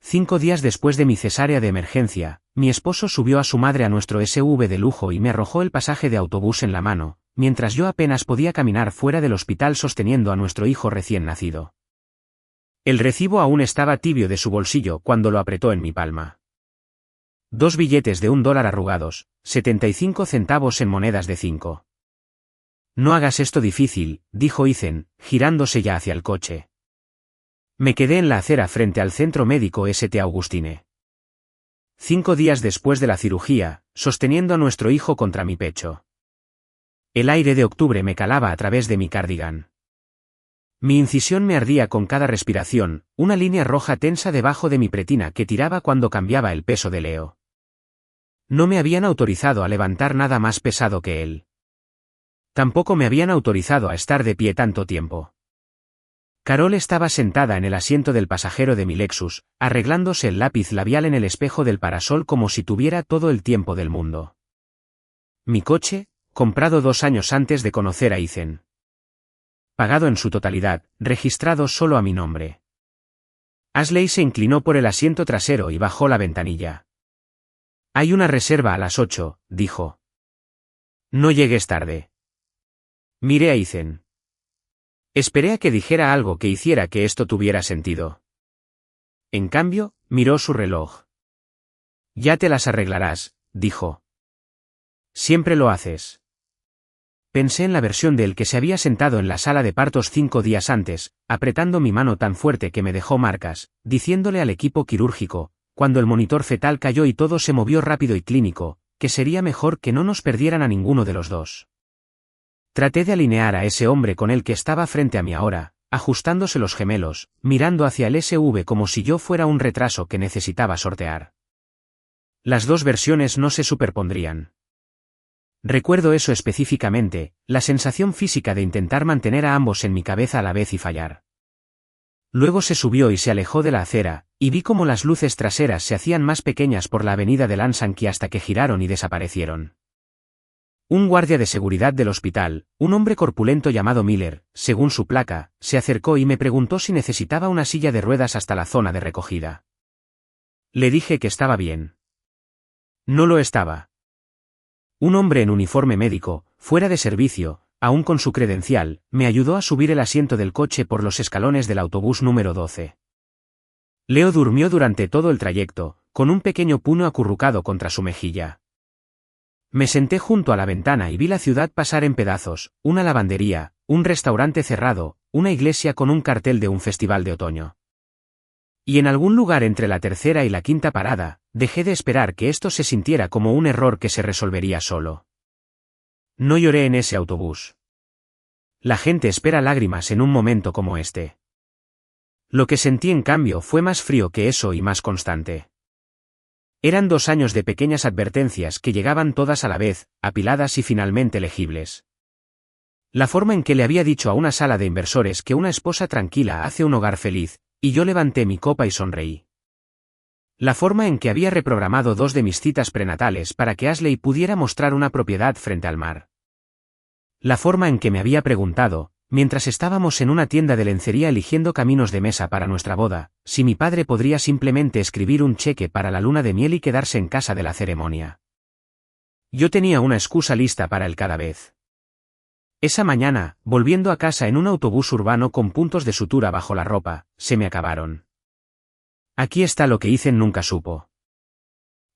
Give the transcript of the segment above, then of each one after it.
5 días después de mi cesárea de emergencia, mi esposo subió a su madre a nuestro SUV de lujo y me arrojó el pasaje de autobús en la mano, mientras yo apenas podía caminar fuera del hospital sosteniendo a nuestro hijo recién nacido. El recibo aún estaba tibio de su bolsillo cuando lo apretó en mi palma. 2 billetes de $1 arrugados, 75 centavos en monedas de 5. No hagas esto difícil, dijo Ethan, girándose ya hacia el coche. Me quedé en la acera frente al centro médico St. Augustine. 5 días después de la cirugía, sosteniendo a nuestro hijo contra mi pecho. El aire de octubre me calaba a través de mi cardigan. Mi incisión me ardía con cada respiración, una línea roja tensa debajo de mi pretina que tiraba cuando cambiaba el peso de Leo. No me habían autorizado a levantar nada más pesado que él. Tampoco me habían autorizado a estar de pie tanto tiempo. Carol estaba sentada en el asiento del pasajero de mi Lexus, arreglándose el lápiz labial en el espejo del parasol como si tuviera todo el tiempo del mundo. Mi coche, comprado 2 años antes de conocer a Ethan. Pagado en su totalidad, registrado solo a mi nombre. Ashley se inclinó por el asiento trasero y bajó la ventanilla. Hay una reserva a las 8, dijo. No llegues tarde. Miré a Ethan. Esperé a que dijera algo que hiciera que esto tuviera sentido. En cambio, miró su reloj. Ya te las arreglarás, dijo. Siempre lo haces. Pensé en la versión de él que se había sentado en la sala de partos 5 días antes, apretando mi mano tan fuerte que me dejó marcas, diciéndole al equipo quirúrgico, cuando el monitor fetal cayó y todo se movió rápido y clínico, que sería mejor que no nos perdieran a ninguno de los dos. Traté de alinear a ese hombre con el que estaba frente a mí ahora, ajustándose los gemelos, mirando hacia el SV como si yo fuera un retraso que necesitaba sortear. Las dos versiones no se superpondrían. Recuerdo eso específicamente, la sensación física de intentar mantener a ambos en mi cabeza a la vez y fallar. Luego se subió y se alejó de la acera, y vi cómo las luces traseras se hacían más pequeñas por la avenida de Lansanki hasta que giraron y desaparecieron. Un guardia de seguridad del hospital, un hombre corpulento llamado Miller, según su placa, se acercó y me preguntó si necesitaba una silla de ruedas hasta la zona de recogida. Le dije que estaba bien. No lo estaba. Un hombre en uniforme médico, fuera de servicio, aún con su credencial, me ayudó a subir el asiento del coche por los escalones del autobús número 12. Leo durmió durante todo el trayecto, con un pequeño puño acurrucado contra su mejilla. Me senté junto a la ventana y vi la ciudad pasar en pedazos, una lavandería, un restaurante cerrado, una iglesia con un cartel de un festival de otoño. Y en algún lugar entre la tercera y la quinta parada, dejé de esperar que esto se sintiera como un error que se resolvería solo. No lloré en ese autobús. La gente espera lágrimas en un momento como este. Lo que sentí en cambio fue más frío que eso y más constante. Eran 2 años de pequeñas advertencias que llegaban todas a la vez, apiladas y finalmente legibles. La forma en que le había dicho a una sala de inversores que una esposa tranquila hace un hogar feliz, y yo levanté mi copa y sonreí. La forma en que había reprogramado 2 de mis citas prenatales para que Ashley pudiera mostrar una propiedad frente al mar. La forma en que me había preguntado, mientras estábamos en una tienda de lencería eligiendo caminos de mesa para nuestra boda, si mi padre podría simplemente escribir un cheque para la luna de miel y quedarse en casa de la ceremonia. Yo tenía una excusa lista para él cada vez. Esa mañana, volviendo a casa en un autobús urbano con puntos de sutura bajo la ropa, se me acabaron. Aquí está lo que Ethan nunca supo.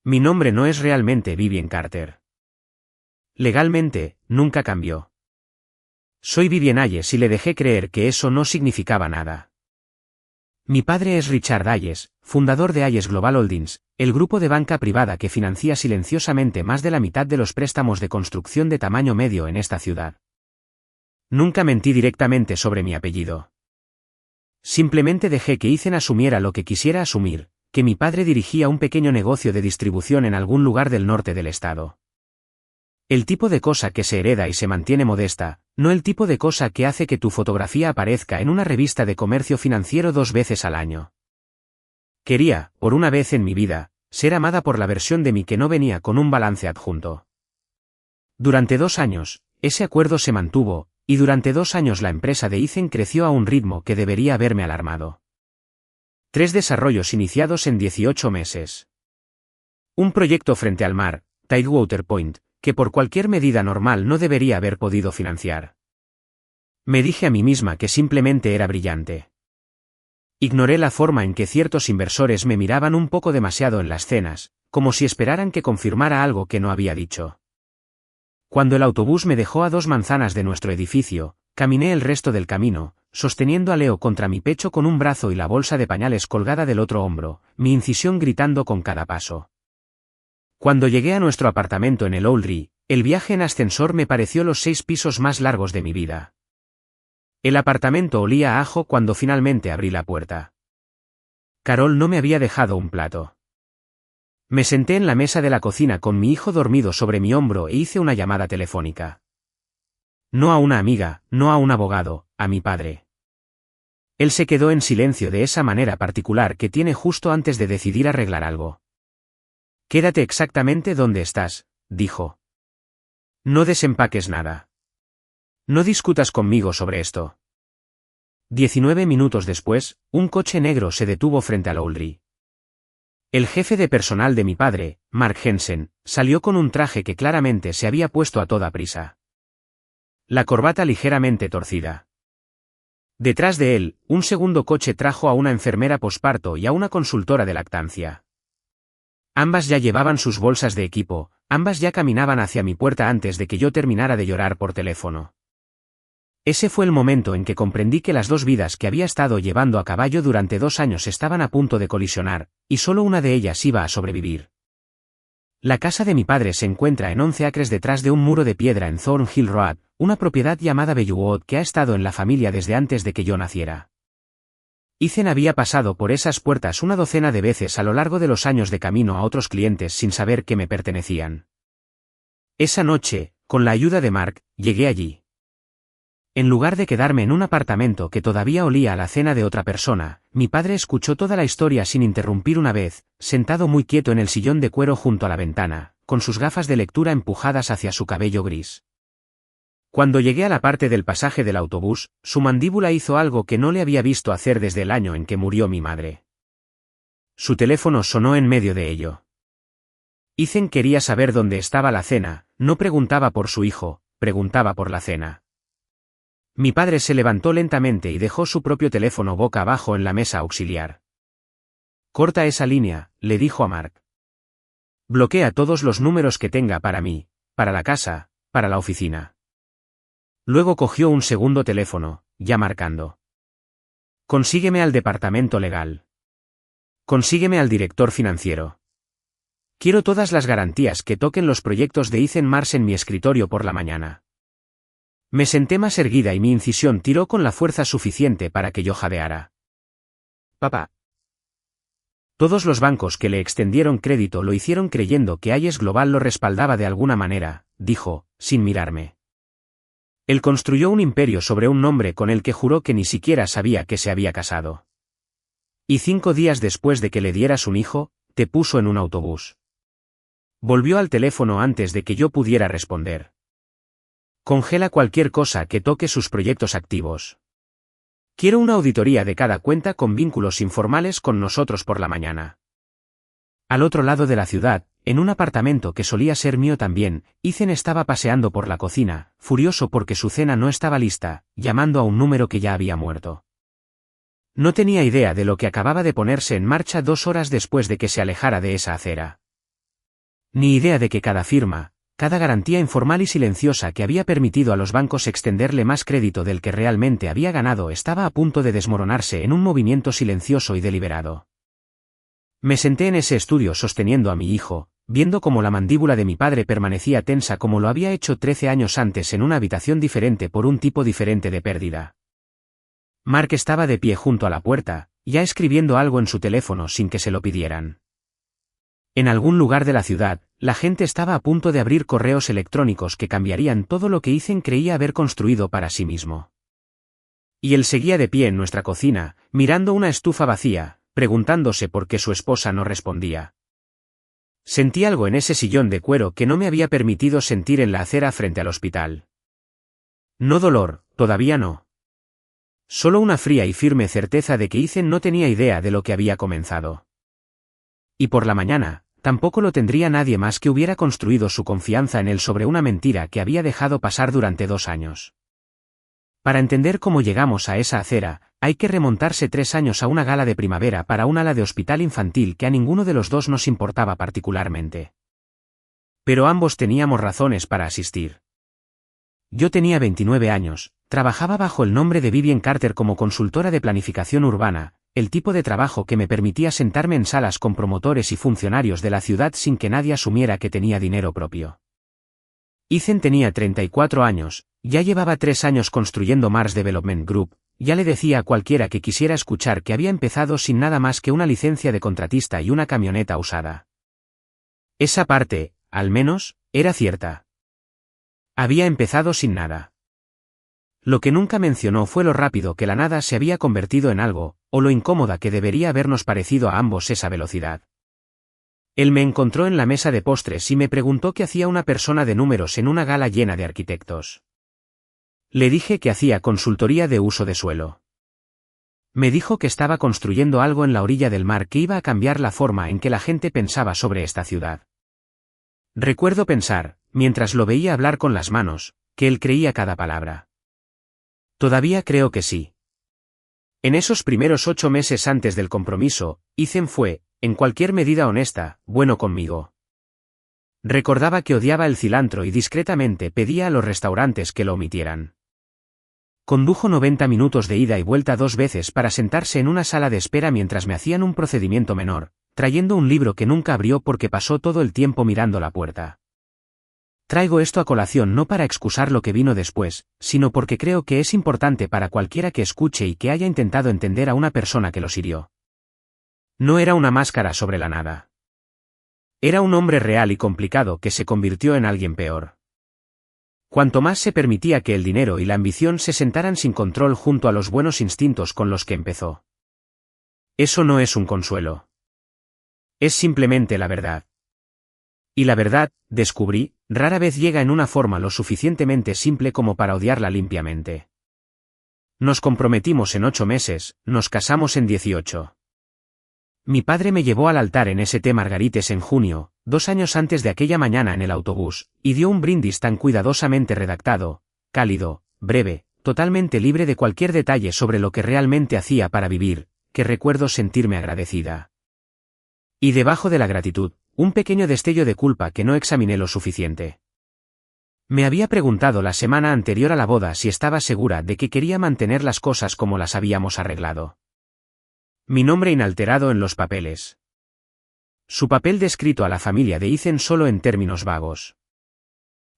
Mi nombre no es realmente Vivian Carter. Legalmente, nunca cambió. Soy Vivian Ayes y le dejé creer que eso no significaba nada. Mi padre es Richard Ayes, fundador de Ayes Global Holdings, el grupo de banca privada que financia silenciosamente más de la mitad de los préstamos de construcción de tamaño medio en esta ciudad. Nunca mentí directamente sobre mi apellido. Simplemente dejé que Ethan asumiera lo que quisiera asumir, que mi padre dirigía un pequeño negocio de distribución en algún lugar del norte del estado. El tipo de cosa que se hereda y se mantiene modesta, no el tipo de cosa que hace que tu fotografía aparezca en una revista de comercio financiero 2 veces al año. Quería, por una vez en mi vida, ser amada por la versión de mí que no venía con un balance adjunto. Durante 2 años, ese acuerdo se mantuvo, y durante 2 años la empresa de Ethan creció a un ritmo que debería haberme alarmado. 3 desarrollos iniciados en 18 meses. Un proyecto frente al mar, Tidewater Point, que por cualquier medida normal no debería haber podido financiar. Me dije a mí misma que simplemente era brillante. Ignoré la forma en que ciertos inversores me miraban un poco demasiado en las cenas, como si esperaran que confirmara algo que no había dicho. Cuando el autobús me dejó a 2 manzanas de nuestro edificio, caminé el resto del camino, sosteniendo a Leo contra mi pecho con un brazo y la bolsa de pañales colgada del otro hombro, mi incisión gritando con cada paso. Cuando llegué a nuestro apartamento en el Oldrie, el viaje en ascensor me pareció los 6 pisos más largos de mi vida. El apartamento olía a ajo cuando finalmente abrí la puerta. Carol no me había dejado un plato. Me senté en la mesa de la cocina con mi hijo dormido sobre mi hombro e hice una llamada telefónica. No a una amiga, no a un abogado, a mi padre. Él se quedó en silencio de esa manera particular que tiene justo antes de decidir arreglar algo. Quédate exactamente donde estás, dijo. No desempaques nada. No discutas conmigo sobre esto. 19 minutos después, un coche negro se detuvo frente al Oldrie. El jefe de personal de mi padre, Mark Hensen, salió con un traje que claramente se había puesto a toda prisa. La corbata ligeramente torcida. Detrás de él, un segundo coche trajo a una enfermera posparto y a una consultora de lactancia. Ambas ya llevaban sus bolsas de equipo, ambas ya caminaban hacia mi puerta antes de que yo terminara de llorar por teléfono. Ese fue el momento en que comprendí que las 2 vidas que había estado llevando a caballo durante 2 años estaban a punto de colisionar, y solo una de ellas iba a sobrevivir. La casa de mi padre se encuentra en 11 acres detrás de un muro de piedra en Thornhill Road, una propiedad llamada Bellewood que ha estado en la familia desde antes de que yo naciera. Ethan había pasado por esas puertas una docena de veces a lo largo de los años de camino a otros clientes sin saber que me pertenecían. Esa noche, con la ayuda de Mark, llegué allí. En lugar de quedarme en un apartamento que todavía olía a la cena de otra persona, mi padre escuchó toda la historia sin interrumpir una vez, sentado muy quieto en el sillón de cuero junto a la ventana, con sus gafas de lectura empujadas hacia su cabello gris. Cuando llegué a la parte del pasaje del autobús, su mandíbula hizo algo que no le había visto hacer desde el año en que murió mi madre. Su teléfono sonó en medio de ello. Ethan quería saber dónde estaba la cena, no preguntaba por su hijo, preguntaba por la cena. Mi padre se levantó lentamente y dejó su propio teléfono boca abajo en la mesa auxiliar. Corta esa línea, le dijo a Mark. Bloquea todos los números que tenga para mí, para la casa, para la oficina. Luego cogió un segundo teléfono, ya marcando. Consígueme al departamento legal. Consígueme al director financiero. Quiero todas las garantías que toquen los proyectos de Ethan Mars en mi escritorio por la mañana. Me senté más erguida y mi incisión tiró con la fuerza suficiente para que yo jadeara. Papá. Todos los bancos que le extendieron crédito lo hicieron creyendo que Ayes Global lo respaldaba de alguna manera, dijo, sin mirarme. Él construyó un imperio sobre un nombre con el que juró que ni siquiera sabía que se había casado. Y 5 días después de que le dieras un hijo, te puso en un autobús. Volvió al teléfono antes de que yo pudiera responder. Congela cualquier cosa que toque sus proyectos activos. Quiero una auditoría de cada cuenta con vínculos informales con nosotros por la mañana. Al otro lado de la ciudad, en un apartamento que solía ser mío también, Ethan estaba paseando por la cocina, furioso porque su cena no estaba lista, llamando a un número que ya había muerto. No tenía idea de lo que acababa de ponerse en marcha 2 horas después de que se alejara de esa acera. Ni idea de que cada firma, cada garantía informal y silenciosa que había permitido a los bancos extenderle más crédito del que realmente había ganado estaba a punto de desmoronarse en un movimiento silencioso y deliberado. Me senté en ese estudio sosteniendo a mi hijo, viendo cómo la mandíbula de mi padre permanecía tensa como lo había hecho 13 años antes en una habitación diferente por un tipo diferente de pérdida. Mark estaba de pie junto a la puerta, ya escribiendo algo en su teléfono sin que se lo pidieran. En algún lugar de la ciudad, la gente estaba a punto de abrir correos electrónicos que cambiarían todo lo que Ethan creía haber construido para sí mismo. Y él seguía de pie en nuestra cocina, mirando una estufa vacía, preguntándose por qué su esposa no respondía. Sentí algo en ese sillón de cuero que no me había permitido sentir en la acera frente al hospital. No dolor, todavía no. Solo una fría y firme certeza de que Ethan no tenía idea de lo que había comenzado. Y por la mañana, tampoco lo tendría nadie más que hubiera construido su confianza en él sobre una mentira que había dejado pasar durante 2 años. Para entender cómo llegamos a esa acera, hay que remontarse 3 años a una gala de primavera para un ala de hospital infantil que a ninguno de los dos nos importaba particularmente. Pero ambos teníamos razones para asistir. Yo tenía 29 años, trabajaba bajo el nombre de Vivian Carter como consultora de planificación urbana, el tipo de trabajo que me permitía sentarme en salas con promotores y funcionarios de la ciudad sin que nadie asumiera que tenía dinero propio. Ethan tenía 34 años, ya llevaba 3 años construyendo Mars Development Group, ya le decía a cualquiera que quisiera escuchar que había empezado sin nada más que una licencia de contratista y una camioneta usada. Esa parte, al menos, era cierta. Había empezado sin nada. Lo que nunca mencionó fue lo rápido que la nada se había convertido en algo, o lo incómoda que debería habernos parecido a ambos esa velocidad. Él me encontró en la mesa de postres y me preguntó qué hacía una persona de números en una gala llena de arquitectos. Le dije que hacía consultoría de uso de suelo. Me dijo que estaba construyendo algo en la orilla del mar que iba a cambiar la forma en que la gente pensaba sobre esta ciudad. Recuerdo pensar, mientras lo veía hablar con las manos, que él creía cada palabra. Todavía creo que sí. En esos primeros 8 meses antes del compromiso, Ethan fue, en cualquier medida honesta, bueno conmigo. Recordaba que odiaba el cilantro y discretamente pedía a los restaurantes que lo omitieran. Condujo 90 minutos de ida y vuelta 2 veces para sentarse en una sala de espera mientras me hacían un procedimiento menor, trayendo un libro que nunca abrió porque pasó todo el tiempo mirando la puerta. Traigo esto a colación no para excusar lo que vino después, sino porque creo que es importante para cualquiera que escuche y que haya intentado entender a una persona que los hirió. No era una máscara sobre la nada. Era un hombre real y complicado que se convirtió en alguien peor. Cuanto más se permitía que el dinero y la ambición se sentaran sin control junto a los buenos instintos con los que empezó. Eso no es un consuelo. Es simplemente la verdad. Y la verdad, descubrí, rara vez llega en una forma lo suficientemente simple como para odiarla limpiamente. Nos comprometimos en 8 meses, nos casamos en 18. Mi padre me llevó al altar en St. Margarites en junio, 2 años antes de aquella mañana en el autobús, y dio un brindis tan cuidadosamente redactado, cálido, breve, totalmente libre de cualquier detalle sobre lo que realmente hacía para vivir, que recuerdo sentirme agradecida. Y debajo de la gratitud, un pequeño destello de culpa que no examiné lo suficiente. Me había preguntado la semana anterior a la boda si estaba segura de que quería mantener las cosas como las habíamos arreglado. Mi nombre inalterado en los papeles. Su papel descrito a la familia de Ethan solo en términos vagos.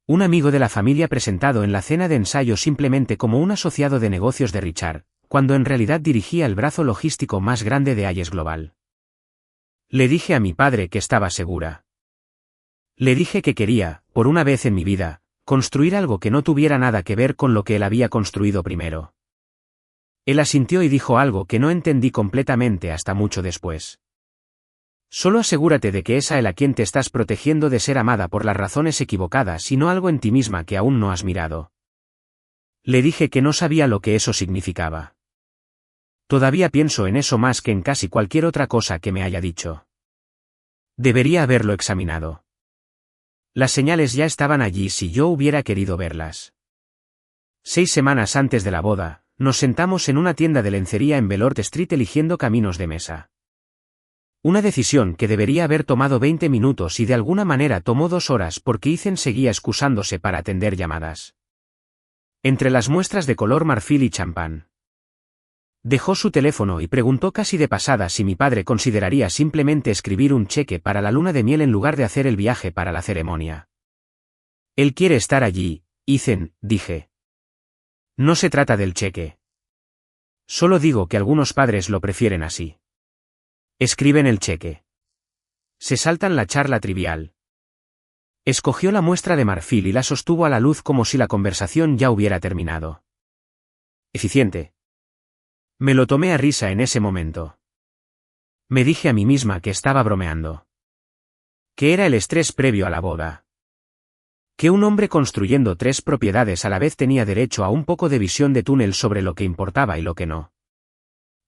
Un amigo de la familia presentado en la cena de ensayo simplemente como un asociado de negocios de Richard, cuando en realidad dirigía el brazo logístico más grande de Ayes Global. Le dije a mi padre que estaba segura. Le dije que quería, por una vez en mi vida, construir algo que no tuviera nada que ver con lo que él había construido primero. Él asintió y dijo algo que no entendí completamente hasta mucho después. Solo asegúrate de que es a él a quien te estás protegiendo de ser amada por las razones equivocadas y no algo en ti misma que aún no has mirado. Le dije que no sabía lo que eso significaba. Todavía pienso en eso más que en casi cualquier otra cosa que me haya dicho. Debería haberlo examinado. Las señales ya estaban allí si yo hubiera querido verlas. 6 semanas antes de la boda, nos sentamos en una tienda de lencería en Belort Street eligiendo caminos de mesa. Una decisión que debería haber tomado 20 minutos y de alguna manera tomó 2 horas porque Ethan seguía excusándose para atender llamadas. Entre las muestras de color marfil y champán. Dejó su teléfono y preguntó casi de pasada si mi padre consideraría simplemente escribir un cheque para la luna de miel en lugar de hacer el viaje para la ceremonia. Él quiere estar allí, Ethan, dije. No se trata del cheque. Solo digo que algunos padres lo prefieren así. Escriben el cheque. Se saltan la charla trivial. Escogió la muestra de marfil y la sostuvo a la luz como si la conversación ya hubiera terminado. Eficiente. Me lo tomé a risa en ese momento. Me dije a mí misma que estaba bromeando. Que era el estrés previo a la boda. Que un hombre construyendo 3 propiedades a la vez tenía derecho a un poco de visión de túnel sobre lo que importaba y lo que no.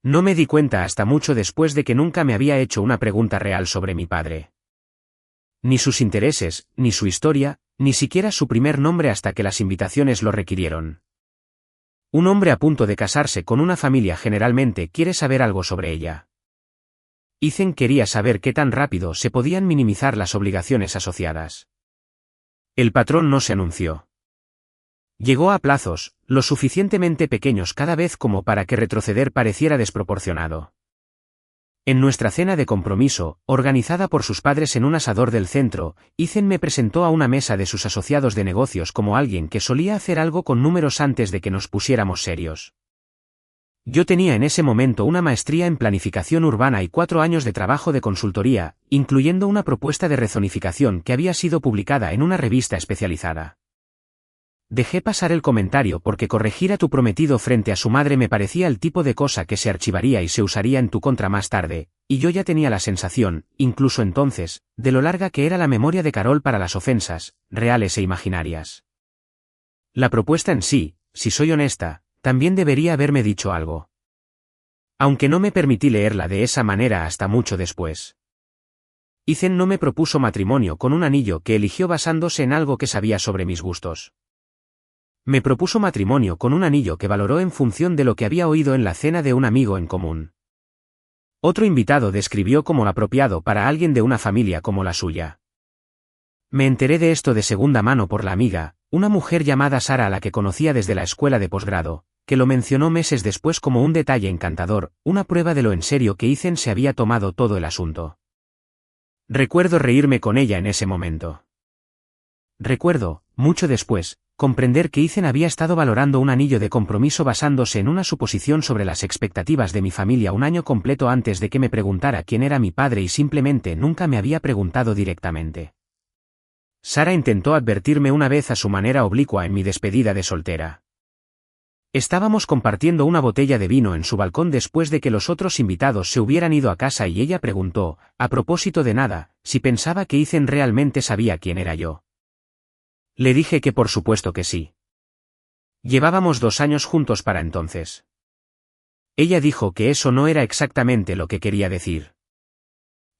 No me di cuenta hasta mucho después de que nunca me había hecho una pregunta real sobre mi padre. Ni sus intereses, ni su historia, ni siquiera su primer nombre hasta que las invitaciones lo requirieron. Un hombre a punto de casarse con una familia generalmente quiere saber algo sobre ella. Ethan quería saber qué tan rápido se podían minimizar las obligaciones asociadas. El patrón no se anunció. Llegó a plazos, lo suficientemente pequeños cada vez como para que retroceder pareciera desproporcionado. En nuestra cena de compromiso, organizada por sus padres en un asador del centro, Ethan me presentó a una mesa de sus asociados de negocios como alguien que solía hacer algo con números antes de que nos pusiéramos serios. Yo tenía en ese momento una maestría en planificación urbana y 4 años de trabajo de consultoría, incluyendo una propuesta de rezonificación que había sido publicada en una revista especializada. Dejé pasar el comentario porque corregir a tu prometido frente a su madre me parecía el tipo de cosa que se archivaría y se usaría en tu contra más tarde, y yo ya tenía la sensación, incluso entonces, de lo larga que era la memoria de Carol para las ofensas, reales e imaginarias. La propuesta en sí, si soy honesta, también debería haberme dicho algo. Aunque no me permití leerla de esa manera hasta mucho después. Ethan no me propuso matrimonio con un anillo que eligió basándose en algo que sabía sobre mis gustos. Me propuso matrimonio con un anillo que valoró en función de lo que había oído en la cena de un amigo en común. Otro invitado describió como apropiado para alguien de una familia como la suya. Me enteré de esto de segunda mano por la amiga, una mujer llamada Sara a la que conocía desde la escuela de posgrado, que lo mencionó meses después como un detalle encantador, una prueba de lo en serio que Ethan se había tomado todo el asunto. Recuerdo reírme con ella en ese momento. Recuerdo, mucho después, comprender que Ethan había estado valorando un anillo de compromiso basándose en una suposición sobre las expectativas de mi familia un año completo antes de que me preguntara quién era mi padre y simplemente nunca me había preguntado directamente. Sara intentó advertirme una vez a su manera oblicua en mi despedida de soltera. Estábamos compartiendo una botella de vino en su balcón después de que los otros invitados se hubieran ido a casa y ella preguntó, a propósito de nada, si pensaba que Ethan realmente sabía quién era yo. Le dije que por supuesto que sí. Llevábamos 2 años juntos para entonces. Ella dijo que eso no era exactamente lo que quería decir.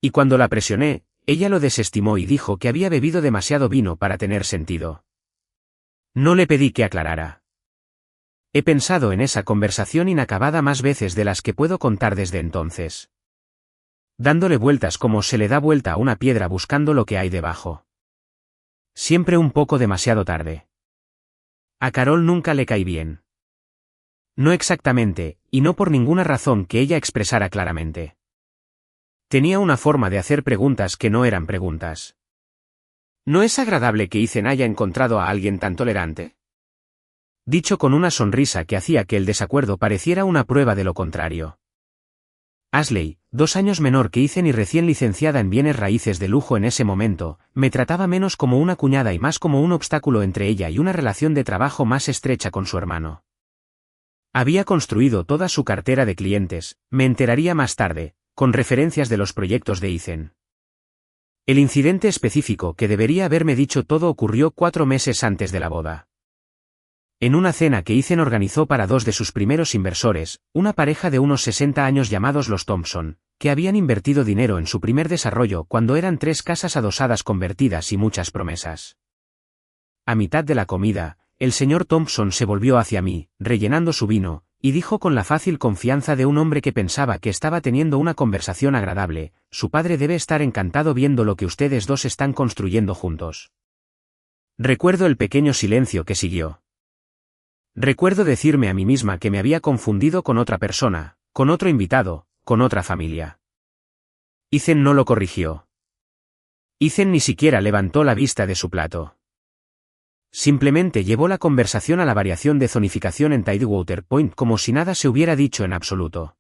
Y cuando la presioné, ella lo desestimó y dijo que había bebido demasiado vino para tener sentido. No le pedí que aclarara. He pensado en esa conversación inacabada más veces de las que puedo contar desde entonces. Dándole vueltas como se le da vuelta a una piedra buscando lo que hay debajo. Siempre un poco demasiado tarde. A Carol nunca le caí bien. No exactamente, y no por ninguna razón que ella expresara claramente. Tenía una forma de hacer preguntas que no eran preguntas. ¿No es agradable que Ethan haya encontrado a alguien tan tolerante? Dicho con una sonrisa que hacía que el desacuerdo pareciera una prueba de lo contrario. Ashley, 2 años menor que Ethan y recién licenciada en bienes raíces de lujo en ese momento, me trataba menos como una cuñada y más como un obstáculo entre ella y una relación de trabajo más estrecha con su hermano. Había construido toda su cartera de clientes, me enteraría más tarde, con referencias de los proyectos de Ethan. El incidente específico que debería haberme dicho todo ocurrió 4 meses antes de la boda. En una cena que Ethan organizó para 2 de sus primeros inversores, una pareja de unos 60 años llamados los Thompson, que habían invertido dinero en su primer desarrollo cuando eran 3 casas adosadas convertidas y muchas promesas. A mitad de la comida, el señor Thompson se volvió hacia mí, rellenando su vino, y dijo con la fácil confianza de un hombre que pensaba que estaba teniendo una conversación agradable, su padre debe estar encantado viendo lo que ustedes dos están construyendo juntos. Recuerdo el pequeño silencio que siguió. Recuerdo decirme a mí misma que me había confundido con otra persona, con otro invitado, con otra familia. Ethan no lo corrigió. Ethan ni siquiera levantó la vista de su plato. Simplemente llevó la conversación a la variación de zonificación en Tidewater Point como si nada se hubiera dicho en absoluto.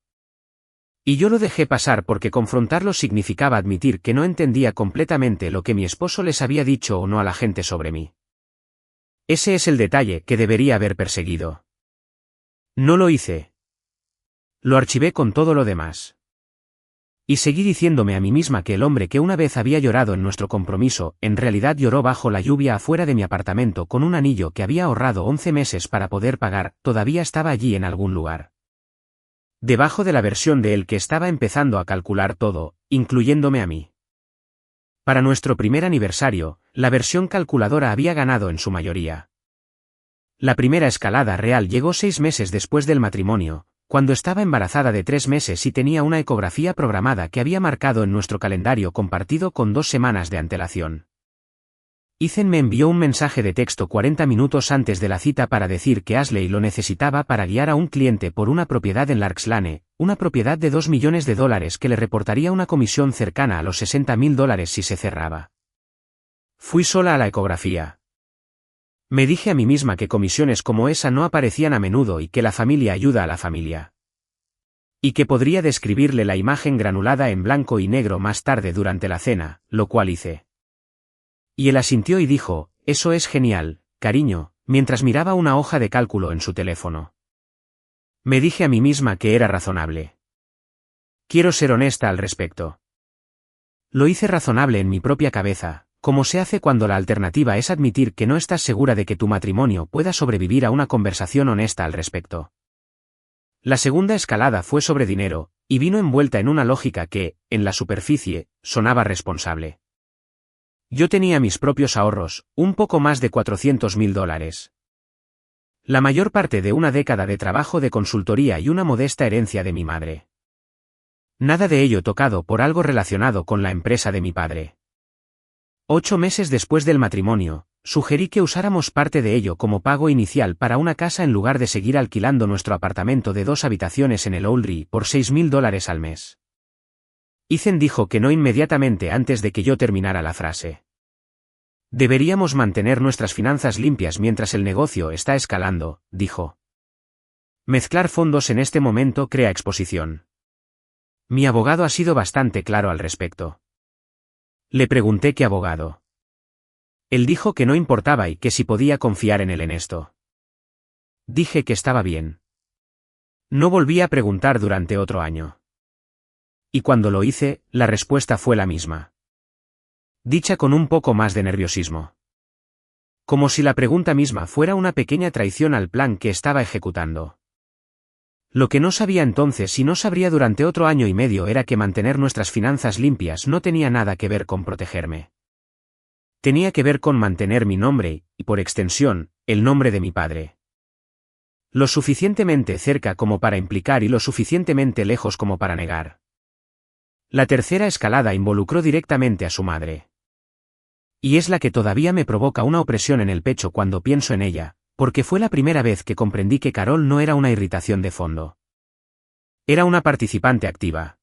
Y yo lo dejé pasar porque confrontarlo significaba admitir que no entendía completamente lo que mi esposo les había dicho o no a la gente sobre mí. Ese es el detalle que debería haber perseguido. No lo hice. Lo archivé con todo lo demás. Y seguí diciéndome a mí misma que el hombre que una vez había llorado en nuestro compromiso, en realidad lloró bajo la lluvia afuera de mi apartamento con un anillo que había ahorrado 11 meses para poder pagar, todavía estaba allí en algún lugar. Debajo de la versión de él que estaba empezando a calcular todo, incluyéndome a mí. Para nuestro primer aniversario, la versión calculadora había ganado en su mayoría. La primera escalada real llegó 6 meses después del matrimonio, cuando estaba embarazada de 3 meses y tenía una ecografía programada que había marcado en nuestro calendario compartido con 2 semanas de antelación. Ethan me envió un mensaje de texto 40 minutos antes de la cita para decir que Ashley lo necesitaba para guiar a un cliente por una propiedad en Larks Lane, una propiedad de $2 millones que le reportaría una comisión cercana a los $60,000 si se cerraba. Fui sola a la ecografía. Me dije a mí misma que comisiones como esa no aparecían a menudo y que la familia ayuda a la familia. Y que podría describirle la imagen granulada en blanco y negro más tarde durante la cena, lo cual hice. Y él asintió y dijo, eso es genial, cariño, mientras miraba una hoja de cálculo en su teléfono. Me dije a mí misma que era razonable. Quiero ser honesta al respecto. Lo hice razonable en mi propia cabeza, como se hace cuando la alternativa es admitir que no estás segura de que tu matrimonio pueda sobrevivir a una conversación honesta al respecto. La segunda escalada fue sobre dinero, y vino envuelta en una lógica que, en la superficie, sonaba responsable. Yo tenía mis propios ahorros, un poco más de $400,000. La mayor parte de una década de trabajo de consultoría y una modesta herencia de mi madre. Nada de ello tocado por algo relacionado con la empresa de mi padre. 8 meses después del matrimonio, sugerí que usáramos parte de ello como pago inicial para una casa en lugar de seguir alquilando nuestro apartamento de 2 habitaciones en el Oldrie por $6,000 al mes. Ethan dijo que no inmediatamente antes de que yo terminara la frase. Deberíamos mantener nuestras finanzas limpias mientras el negocio está escalando, dijo. Mezclar fondos en este momento crea exposición. Mi abogado ha sido bastante claro al respecto. Le pregunté qué abogado. Él dijo que no importaba y que si podía confiar en él en esto. Dije que estaba bien. No volví a preguntar durante otro año. Y cuando lo hice, la respuesta fue la misma. Dicha con un poco más de nerviosismo. Como si la pregunta misma fuera una pequeña traición al plan que estaba ejecutando. Lo que no sabía entonces y no sabría durante otro año y medio era que mantener nuestras finanzas limpias no tenía nada que ver con protegerme. Tenía que ver con mantener mi nombre, y por extensión, el nombre de mi padre. Lo suficientemente cerca como para implicar y lo suficientemente lejos como para negar. La tercera escalada involucró directamente a su madre. Y es la que todavía me provoca una opresión en el pecho cuando pienso en ella, porque fue la primera vez que comprendí que Carol no era una irritación de fondo. Era una participante activa.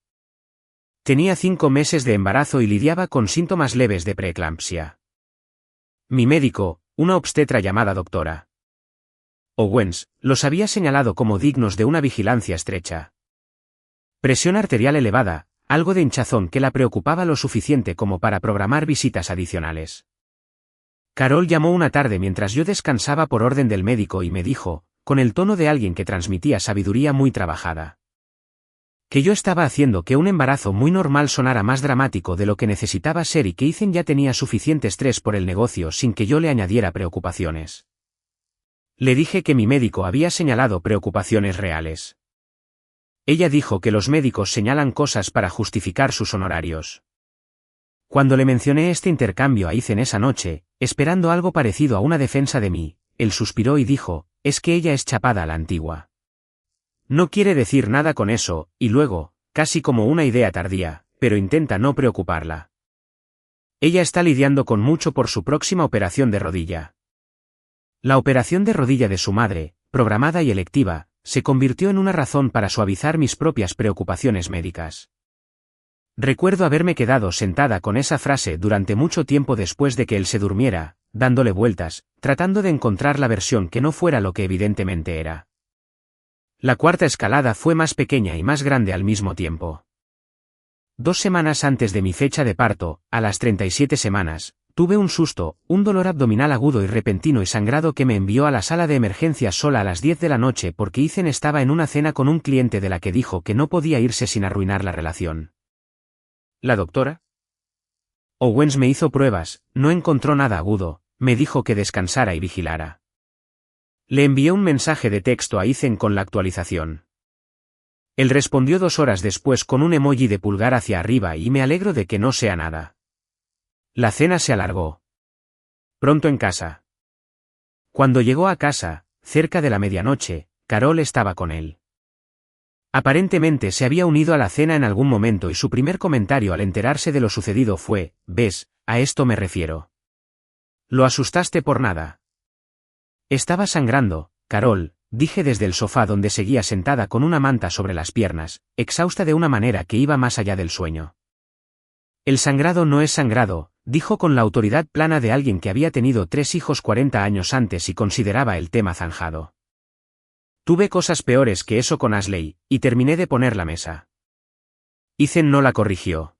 Tenía 5 meses de embarazo y lidiaba con síntomas leves de preeclampsia. Mi médico, una obstetra llamada Dra. Owens, los había señalado como dignos de una vigilancia estrecha. Presión arterial elevada, algo de hinchazón que la preocupaba lo suficiente como para programar visitas adicionales. Carol llamó una tarde mientras yo descansaba por orden del médico y me dijo, con el tono de alguien que transmitía sabiduría muy trabajada, que yo estaba haciendo que un embarazo muy normal sonara más dramático de lo que necesitaba ser y que Ethan ya tenía suficiente estrés por el negocio sin que yo le añadiera preocupaciones. Le dije que mi médico había señalado preocupaciones reales. Ella dijo que los médicos señalan cosas para justificar sus honorarios. Cuando le mencioné este intercambio a Ethan esa noche, esperando algo parecido a una defensa de mí, él suspiró y dijo, es que ella es chapada a la antigua. No quiere decir nada con eso, y luego, casi como una idea tardía, pero intenta no preocuparla. Ella está lidiando con mucho por su próxima operación de rodilla. La operación de rodilla de su madre, programada y electiva, se convirtió en una razón para suavizar mis propias preocupaciones médicas. Recuerdo haberme quedado sentada con esa frase durante mucho tiempo después de que él se durmiera, dándole vueltas, tratando de encontrar la versión que no fuera lo que evidentemente era. La cuarta escalada fue más pequeña y más grande al mismo tiempo. 2 semanas antes de mi fecha de parto, a las 37 semanas, tuve un susto, un dolor abdominal agudo y repentino y sangrado que me envió a la sala de emergencias sola a las 10 de la noche porque Ethan estaba en una cena con un cliente de la que dijo que no podía irse sin arruinar la relación. ¿La doctora? Owens me hizo pruebas, no encontró nada agudo, me dijo que descansara y vigilara. Le envié un mensaje de texto a Ethan con la actualización. Él respondió 2 horas después con un emoji de pulgar hacia arriba y me alegro de que no sea nada. La cena se alargó. Pronto en casa. Cuando llegó a casa, cerca de la medianoche, Carol estaba con él. Aparentemente se había unido a la cena en algún momento y su primer comentario al enterarse de lo sucedido fue, «¿Ves? A esto me refiero. ¿Lo asustaste por nada?» Estaba sangrando, Carol, dije desde el sofá donde seguía sentada con una manta sobre las piernas, exhausta de una manera que iba más allá del sueño. El sangrado no es sangrado, dijo con la autoridad plana de alguien que había tenido 3 hijos 40 años antes y consideraba el tema zanjado. Tuve cosas peores que eso con Ashley, y terminé de poner la mesa. Ethan no la corrigió.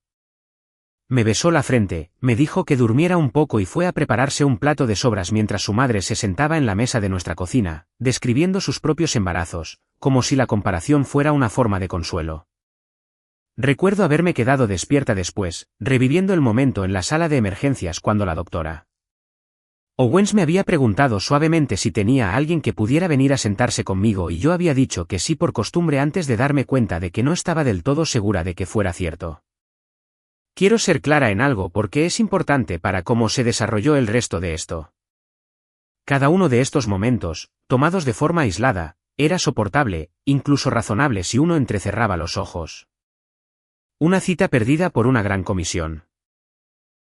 Me besó la frente, me dijo que durmiera un poco y fue a prepararse un plato de sobras mientras su madre se sentaba en la mesa de nuestra cocina, describiendo sus propios embarazos, como si la comparación fuera una forma de consuelo. Recuerdo haberme quedado despierta después, reviviendo el momento en la sala de emergencias cuando la doctora Owens me había preguntado suavemente si tenía a alguien que pudiera venir a sentarse conmigo y yo había dicho que sí por costumbre antes de darme cuenta de que no estaba del todo segura de que fuera cierto. Quiero ser clara en algo porque es importante para cómo se desarrolló el resto de esto. Cada uno de estos momentos, tomados de forma aislada, era soportable, incluso razonable si uno entrecerraba los ojos. Una cita perdida por una gran comisión.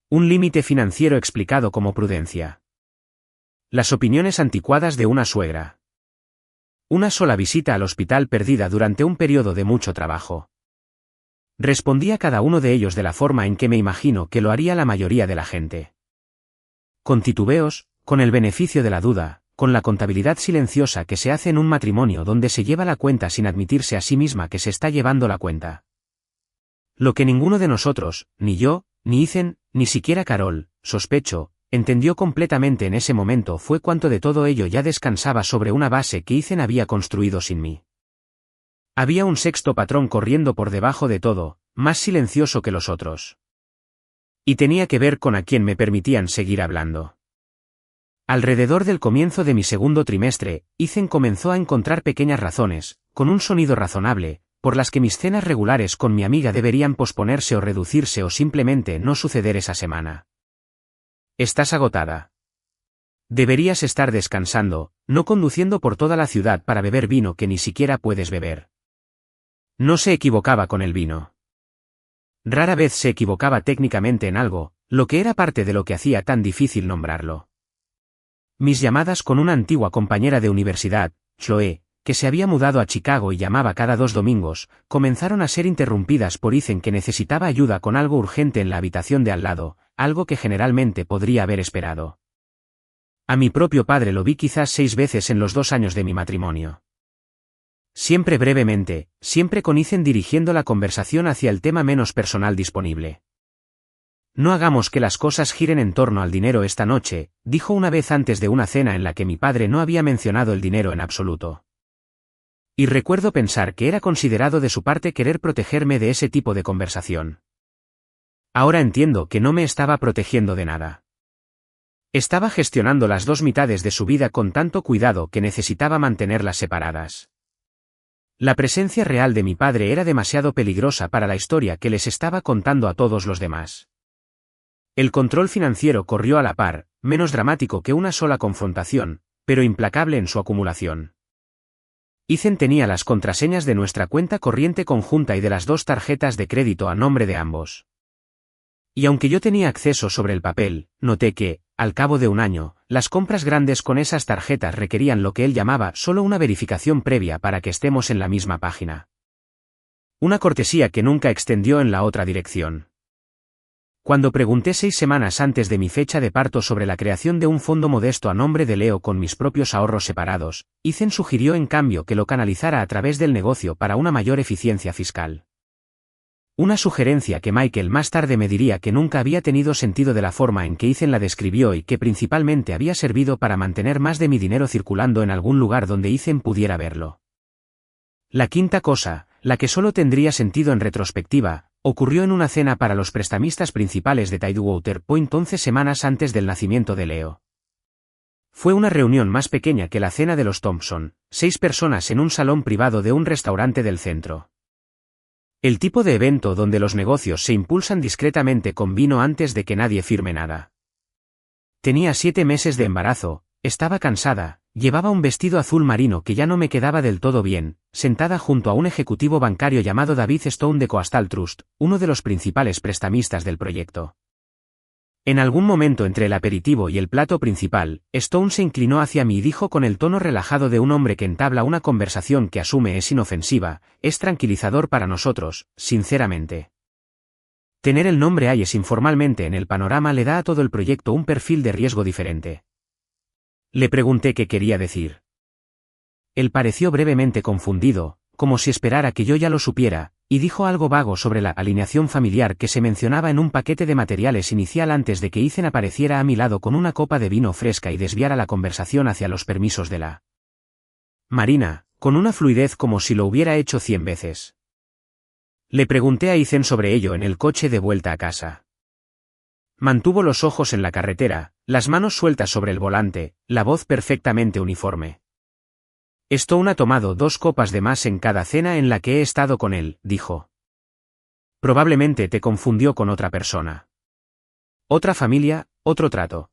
Un límite financiero explicado como prudencia. Las opiniones anticuadas de una suegra. Una sola visita al hospital perdida durante un periodo de mucho trabajo. Respondí a cada uno de ellos de la forma en que me imagino que lo haría la mayoría de la gente. Con titubeos, con el beneficio de la duda, con la contabilidad silenciosa que se hace en un matrimonio donde se lleva la cuenta sin admitirse a sí misma que se está llevando la cuenta. Lo que ninguno de nosotros, ni yo, ni Ethan, ni siquiera Carol, sospecho, entendió completamente en ese momento fue cuánto de todo ello ya descansaba sobre una base que Ethan había construido sin mí. Había un sexto patrón corriendo por debajo de todo, más silencioso que los otros. Y tenía que ver con a quién me permitían seguir hablando. Alrededor del comienzo de mi segundo trimestre, Ethan comenzó a encontrar pequeñas razones, con un sonido razonable, por las que mis cenas regulares con mi amiga deberían posponerse o reducirse o simplemente no suceder esa semana. Estás agotada. Deberías estar descansando, no conduciendo por toda la ciudad para beber vino que ni siquiera puedes beber. No se equivocaba con el vino. Rara vez se equivocaba técnicamente en algo, lo que era parte de lo que hacía tan difícil nombrarlo. Mis llamadas con una antigua compañera de universidad, Chloe, que se había mudado a Chicago y llamaba cada 2 domingos, comenzaron a ser interrumpidas por Ethan que necesitaba ayuda con algo urgente en la habitación de al lado, algo que generalmente podría haber esperado. A mi propio padre lo vi quizás 6 veces en los 2 años de mi matrimonio. Siempre brevemente, siempre con Ethan dirigiendo la conversación hacia el tema menos personal disponible. No hagamos que las cosas giren en torno al dinero esta noche, dijo una vez antes de una cena en la que mi padre no había mencionado el dinero en absoluto. Y recuerdo pensar que era considerado de su parte querer protegerme de ese tipo de conversación. Ahora entiendo que no me estaba protegiendo de nada. Estaba gestionando las 2 mitades de su vida con tanto cuidado que necesitaba mantenerlas separadas. La presencia real de mi padre era demasiado peligrosa para la historia que les estaba contando a todos los demás. El control financiero corrió a la par, menos dramático que una sola confrontación, pero implacable en su acumulación. Ethan tenía las contraseñas de nuestra cuenta corriente conjunta y de las 2 tarjetas de crédito a nombre de ambos. Y aunque yo tenía acceso sobre el papel, noté que, al cabo de un año, las compras grandes con esas tarjetas requerían lo que él llamaba solo una verificación previa para que estemos en la misma página. Una cortesía que nunca extendió en la otra dirección. Cuando pregunté 6 semanas antes de mi fecha de parto sobre la creación de un fondo modesto a nombre de Leo con mis propios ahorros separados, Ethan sugirió en cambio que lo canalizara a través del negocio para una mayor eficiencia fiscal. Una sugerencia que Michael más tarde me diría que nunca había tenido sentido de la forma en que Ethan la describió y que principalmente había servido para mantener más de mi dinero circulando en algún lugar donde Ethan pudiera verlo. La quinta cosa, la que solo tendría sentido en retrospectiva, ocurrió en una cena para los prestamistas principales de Tidewater Point 11 semanas antes del nacimiento de Leo. Fue una reunión más pequeña que la cena de los Thompson, 6 personas en un salón privado de un restaurante del centro. El tipo de evento donde los negocios se impulsan discretamente con vino antes de que nadie firme nada. Tenía 7 meses de embarazo, estaba cansada, llevaba un vestido azul marino que ya no me quedaba del todo bien, sentada junto a un ejecutivo bancario llamado David Stone de Coastal Trust, uno de los principales prestamistas del proyecto. En algún momento entre el aperitivo y el plato principal, Stone se inclinó hacia mí y dijo con el tono relajado de un hombre que entabla una conversación que asume es inofensiva: es tranquilizador para nosotros, sinceramente. Tener el nombre Hayes informalmente en el panorama le da a todo el proyecto un perfil de riesgo diferente. Le pregunté qué quería decir. Él pareció brevemente confundido, como si esperara que yo ya lo supiera, y dijo algo vago sobre la alineación familiar que se mencionaba en un paquete de materiales inicial antes de que Ethan apareciera a mi lado con una copa de vino fresca y desviara la conversación hacia los permisos de la Marina, con una fluidez como si lo hubiera hecho 100 veces. Le pregunté a Ethan sobre ello en el coche de vuelta a casa. Mantuvo los ojos en la carretera, las manos sueltas sobre el volante, la voz perfectamente uniforme. Stone ha tomado 2 copas de más en cada cena en la que he estado con él, dijo. Probablemente te confundió con otra persona. Otra familia, otro trato.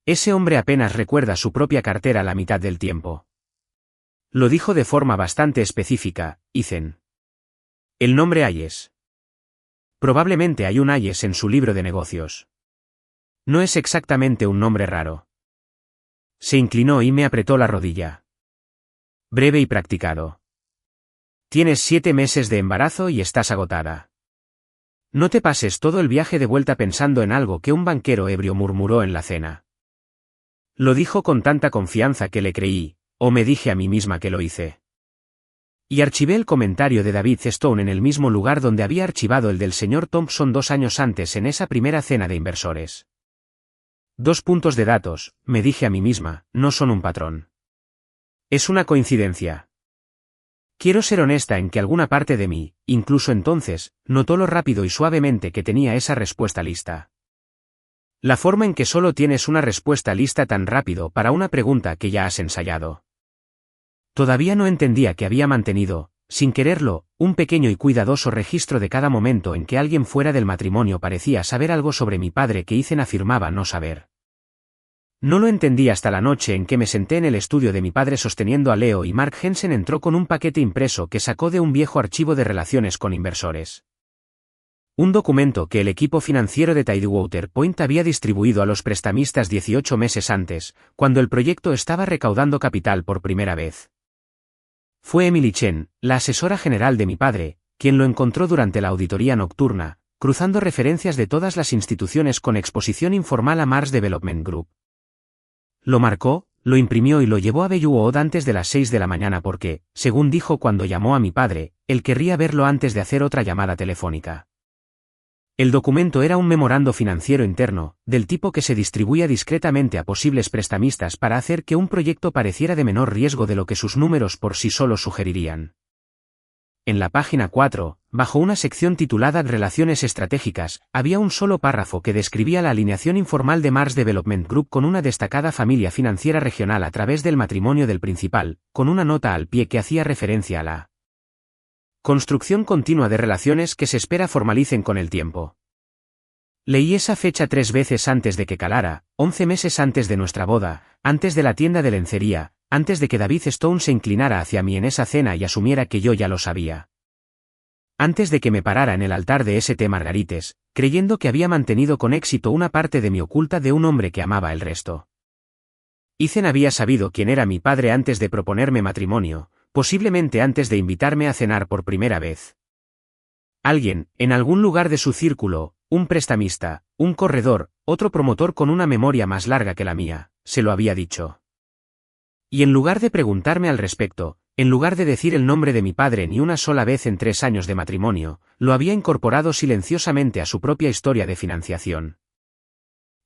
Ese hombre apenas recuerda su propia cartera la mitad del tiempo. Lo dijo de forma bastante específica, Ethan. El nombre Hayes. Probablemente hay un Hayes en su libro de negocios. No es exactamente un nombre raro. Se inclinó y me apretó la rodilla. Breve y practicado. Tienes 7 meses de embarazo y estás agotada. No te pases todo el viaje de vuelta pensando en algo que un banquero ebrio murmuró en la cena. Lo dijo con tanta confianza que le creí, o me dije a mí misma que lo hice. Y archivé el comentario de David Stone en el mismo lugar donde había archivado el del señor Thompson 2 años antes en esa primera cena de inversores. 2 puntos de datos, me dije a mí misma, no son un patrón. Es una coincidencia. Quiero ser honesta en que alguna parte de mí, incluso entonces, notó lo rápido y suavemente que tenía esa respuesta lista. La forma en que solo tienes una respuesta lista tan rápido para una pregunta que ya has ensayado. Todavía no entendía que había mantenido, sin quererlo, un pequeño y cuidadoso registro de cada momento en que alguien fuera del matrimonio parecía saber algo sobre mi padre que Ethan afirmaba no saber. No lo entendí hasta la noche en que me senté en el estudio de mi padre sosteniendo a Leo y Mark Hensen entró con un paquete impreso que sacó de un viejo archivo de relaciones con inversores. Un documento que el equipo financiero de Tidewater Point había distribuido a los prestamistas 18 meses antes, cuando el proyecto estaba recaudando capital por primera vez. Fue Emily Chen, la asesora general de mi padre, quien lo encontró durante la auditoría nocturna, cruzando referencias de todas las instituciones con exposición informal a Mars Development Group. Lo marcó, lo imprimió y lo llevó a Bellewood antes de las 6 de la mañana porque, según dijo cuando llamó a mi padre, él querría verlo antes de hacer otra llamada telefónica. El documento era un memorando financiero interno, del tipo que se distribuía discretamente a posibles prestamistas para hacer que un proyecto pareciera de menor riesgo de lo que sus números por sí solos sugerirían. En la página 4, bajo una sección titulada Relaciones Estratégicas, había un solo párrafo que describía la alineación informal de Mars Development Group con una destacada familia financiera regional a través del matrimonio del principal, con una nota al pie que hacía referencia a la construcción continua de relaciones que se espera formalicen con el tiempo. Leí esa fecha 3 veces antes de que calara, 11 meses antes de nuestra boda, antes de la tienda de lencería, antes de que David Stone se inclinara hacia mí en esa cena y asumiera que yo ya lo sabía. Antes de que me parara en el altar de St. Margarites, creyendo que había mantenido con éxito una parte de mi oculta de un hombre que amaba el resto. Ethan había sabido quién era mi padre antes de proponerme matrimonio, posiblemente antes de invitarme a cenar por primera vez. Alguien, en algún lugar de su círculo, un prestamista, un corredor, otro promotor con una memoria más larga que la mía, se lo había dicho. Y en lugar de preguntarme al respecto, en lugar de decir el nombre de mi padre ni una sola vez en 3 años de matrimonio, lo había incorporado silenciosamente a su propia historia de financiación.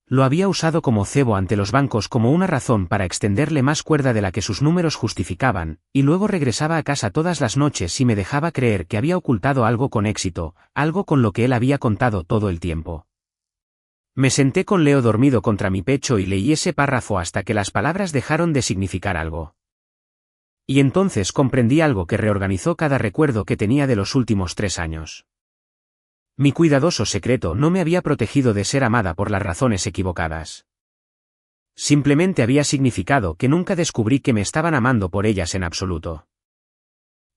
lo había usado como cebo ante los bancos como una razón para extenderle más cuerda de la que sus números justificaban, y luego regresaba a casa todas las noches y me dejaba creer que había ocultado algo con éxito, algo con lo que él había contado todo el tiempo. Me senté con Leo dormido contra mi pecho y leí ese párrafo hasta que las palabras dejaron de significar algo. Y entonces comprendí algo que reorganizó cada recuerdo que tenía de los últimos 3 años. Mi cuidadoso secreto no me había protegido de ser amada por las razones equivocadas. Simplemente había significado que nunca descubrí que me estaban amando por ellas en absoluto.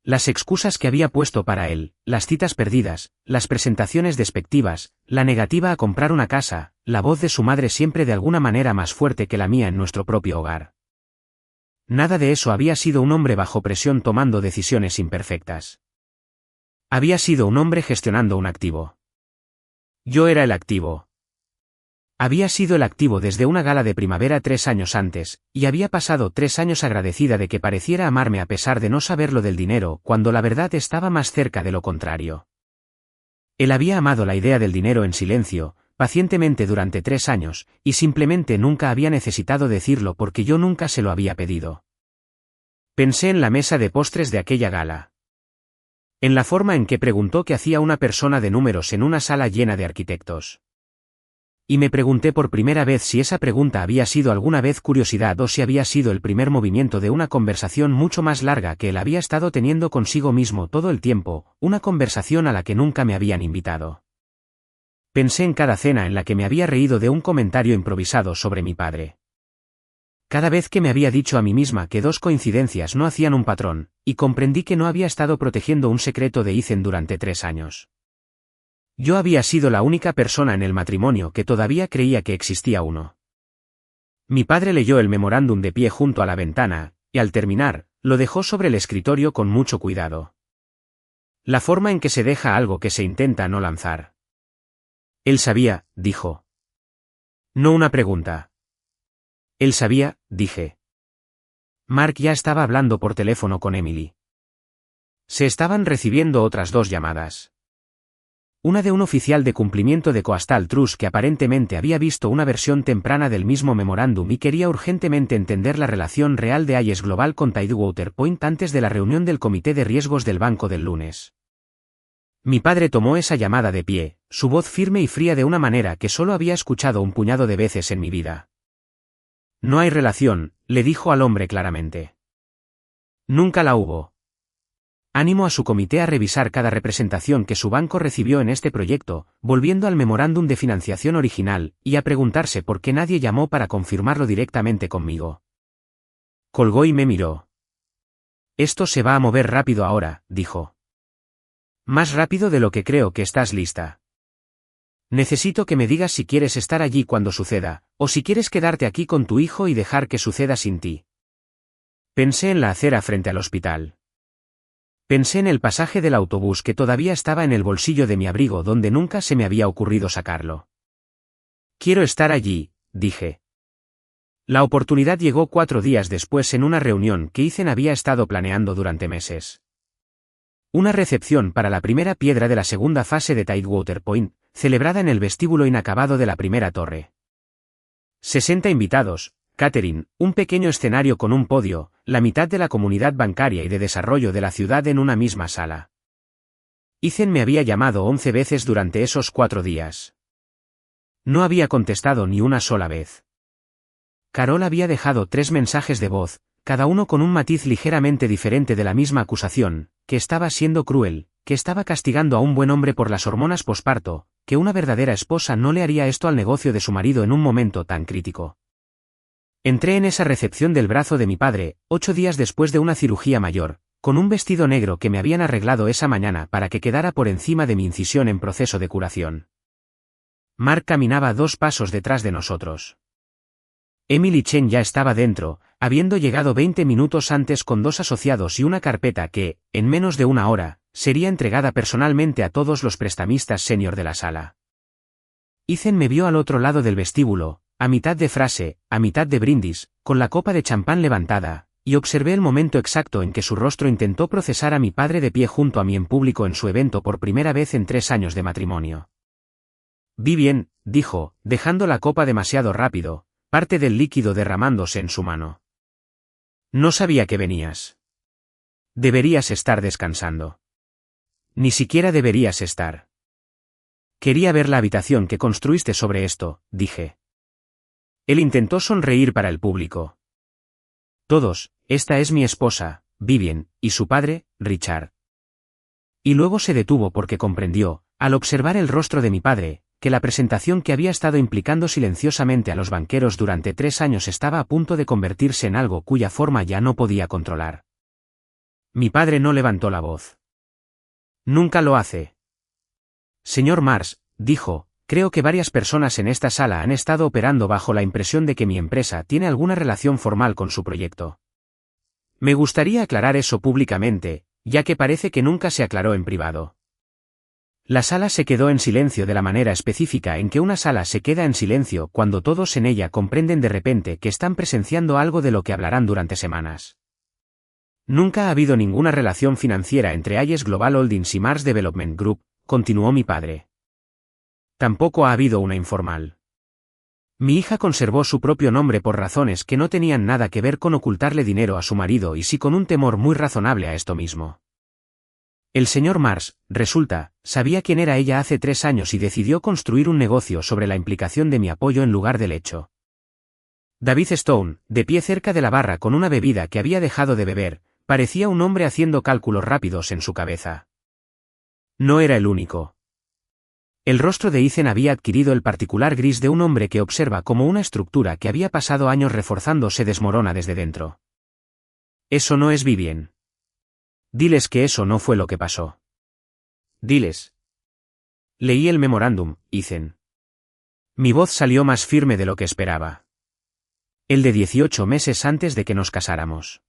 Las excusas que había puesto para él, las citas perdidas, las presentaciones despectivas, la negativa a comprar una casa, la voz de su madre siempre de alguna manera más fuerte que la mía en nuestro propio hogar. Nada de eso había sido un hombre bajo presión tomando decisiones imperfectas. Había sido un hombre gestionando un activo. Yo era el activo. Había sido el activo desde una gala de primavera 3 años antes, y había pasado 3 años agradecida de que pareciera amarme a pesar de no saber lo del dinero, cuando la verdad estaba más cerca de lo contrario. Él había amado la idea del dinero en silencio, pacientemente durante 3 años, y simplemente nunca había necesitado decirlo porque yo nunca se lo había pedido. Pensé en la mesa de postres de aquella gala. En la forma en que preguntó qué hacía una persona de números en una sala llena de arquitectos. Y me pregunté por primera vez si esa pregunta había sido alguna vez curiosidad o si había sido el primer movimiento de una conversación mucho más larga que él había estado teniendo consigo mismo todo el tiempo, una conversación a la que nunca me habían invitado. Pensé en cada cena en la que me había reído de un comentario improvisado sobre mi padre. Cada vez que me había dicho a mí misma que 2 coincidencias no hacían un patrón, y comprendí que no había estado protegiendo un secreto de Ethan durante 3 años. Yo había sido la única persona en el matrimonio que todavía creía que existía uno. Mi padre leyó el memorándum de pie junto a la ventana, y al terminar, lo dejó sobre el escritorio con mucho cuidado. La forma en que se deja algo que se intenta no lanzar. Él sabía, dijo. No una pregunta. Él sabía, dije. Mark ya estaba hablando por teléfono con Emily. Se estaban recibiendo otras 2 llamadas. Una de un oficial de cumplimiento de Coastal Trust que aparentemente había visto una versión temprana del mismo memorándum y quería urgentemente entender la relación real de Ayes Global con Tidewater Point antes de la reunión del comité de riesgos del banco del lunes. Mi padre tomó esa llamada de pie, su voz firme y fría de una manera que solo había escuchado un puñado de veces en mi vida. No hay relación, le dijo al hombre claramente. Nunca la hubo. Animó a su comité a revisar cada representación que su banco recibió en este proyecto, volviendo al memorándum de financiación original, y a preguntarse por qué nadie llamó para confirmarlo directamente conmigo. Colgó y me miró. Esto se va a mover rápido ahora, dijo. Más rápido de lo que creo que estás lista. Necesito que me digas si quieres estar allí cuando suceda, o si quieres quedarte aquí con tu hijo y dejar que suceda sin ti. Pensé en la acera frente al hospital. Pensé en el pasaje del autobús que todavía estaba en el bolsillo de mi abrigo donde nunca se me había ocurrido sacarlo. Quiero estar allí, dije. La oportunidad llegó 4 días después en una reunión que Ethan había estado planeando durante meses. Una recepción para la primera piedra de la segunda fase de Tidewater Point, celebrada en el vestíbulo inacabado de la primera torre. 60 invitados, catering, un pequeño escenario con un podio, la mitad de la comunidad bancaria y de desarrollo de la ciudad en una misma sala. Ethan me había llamado 11 veces durante esos 4 días. No había contestado ni una sola vez. Carol había dejado 3 mensajes de voz, cada uno con un matiz ligeramente diferente de la misma acusación, que estaba siendo cruel, que estaba castigando a un buen hombre por las hormonas posparto, que una verdadera esposa no le haría esto al negocio de su marido en un momento tan crítico. Entré en esa recepción del brazo de mi padre, 8 días después de una cirugía mayor, con un vestido negro que me habían arreglado esa mañana para que quedara por encima de mi incisión en proceso de curación. Mark caminaba 2 pasos detrás de nosotros. Emily Chen ya estaba dentro, habiendo llegado 20 minutos antes con 2 asociados y una carpeta que, en menos de 1 hora, sería entregada personalmente a todos los prestamistas senior de la sala. Ethan me vio al otro lado del vestíbulo, a mitad de frase, a mitad de brindis, con la copa de champán levantada, y observé el momento exacto en que su rostro intentó procesar a mi padre de pie junto a mí en público en su evento por primera vez en 3 años de matrimonio. Vi bien, dijo, dejando la copa demasiado rápido, parte del líquido derramándose en su mano. No sabía que venías. Deberías estar descansando. Ni siquiera deberías estar. Quería ver la habitación que construiste sobre esto, dije. Él intentó sonreír para el público. Todos, esta es mi esposa, Vivien, y su padre, Richard. Y luego se detuvo porque comprendió, al observar el rostro de mi padre, que la presentación que había estado implicando silenciosamente a los banqueros durante 3 años estaba a punto de convertirse en algo cuya forma ya no podía controlar. Mi padre no levantó la voz. Nunca lo hace. Señor Mars, dijo, creo que varias personas en esta sala han estado operando bajo la impresión de que mi empresa tiene alguna relación formal con su proyecto. Me gustaría aclarar eso públicamente, ya que parece que nunca se aclaró en privado. La sala se quedó en silencio de la manera específica en que una sala se queda en silencio cuando todos en ella comprenden de repente que están presenciando algo de lo que hablarán durante semanas. Nunca ha habido ninguna relación financiera entre Ayes Global Holdings y Mars Development Group, continuó mi padre. Tampoco ha habido una informal. Mi hija conservó su propio nombre por razones que no tenían nada que ver con ocultarle dinero a su marido y sí con un temor muy razonable a esto mismo. El señor Mars, resulta, sabía quién era ella hace 3 años y decidió construir un negocio sobre la implicación de mi apoyo en lugar del hecho. David Stone, de pie cerca de la barra con una bebida que había dejado de beber, parecía un hombre haciendo cálculos rápidos en su cabeza. No era el único. El rostro de Ethan había adquirido el particular gris de un hombre que observa cómo una estructura que había pasado años reforzando se desmorona desde dentro. Eso no es Vivien. Diles que eso no fue lo que pasó. Diles. Leí el memorándum, Ethan. Mi voz salió más firme de lo que esperaba. El de 18 meses antes de que nos casáramos.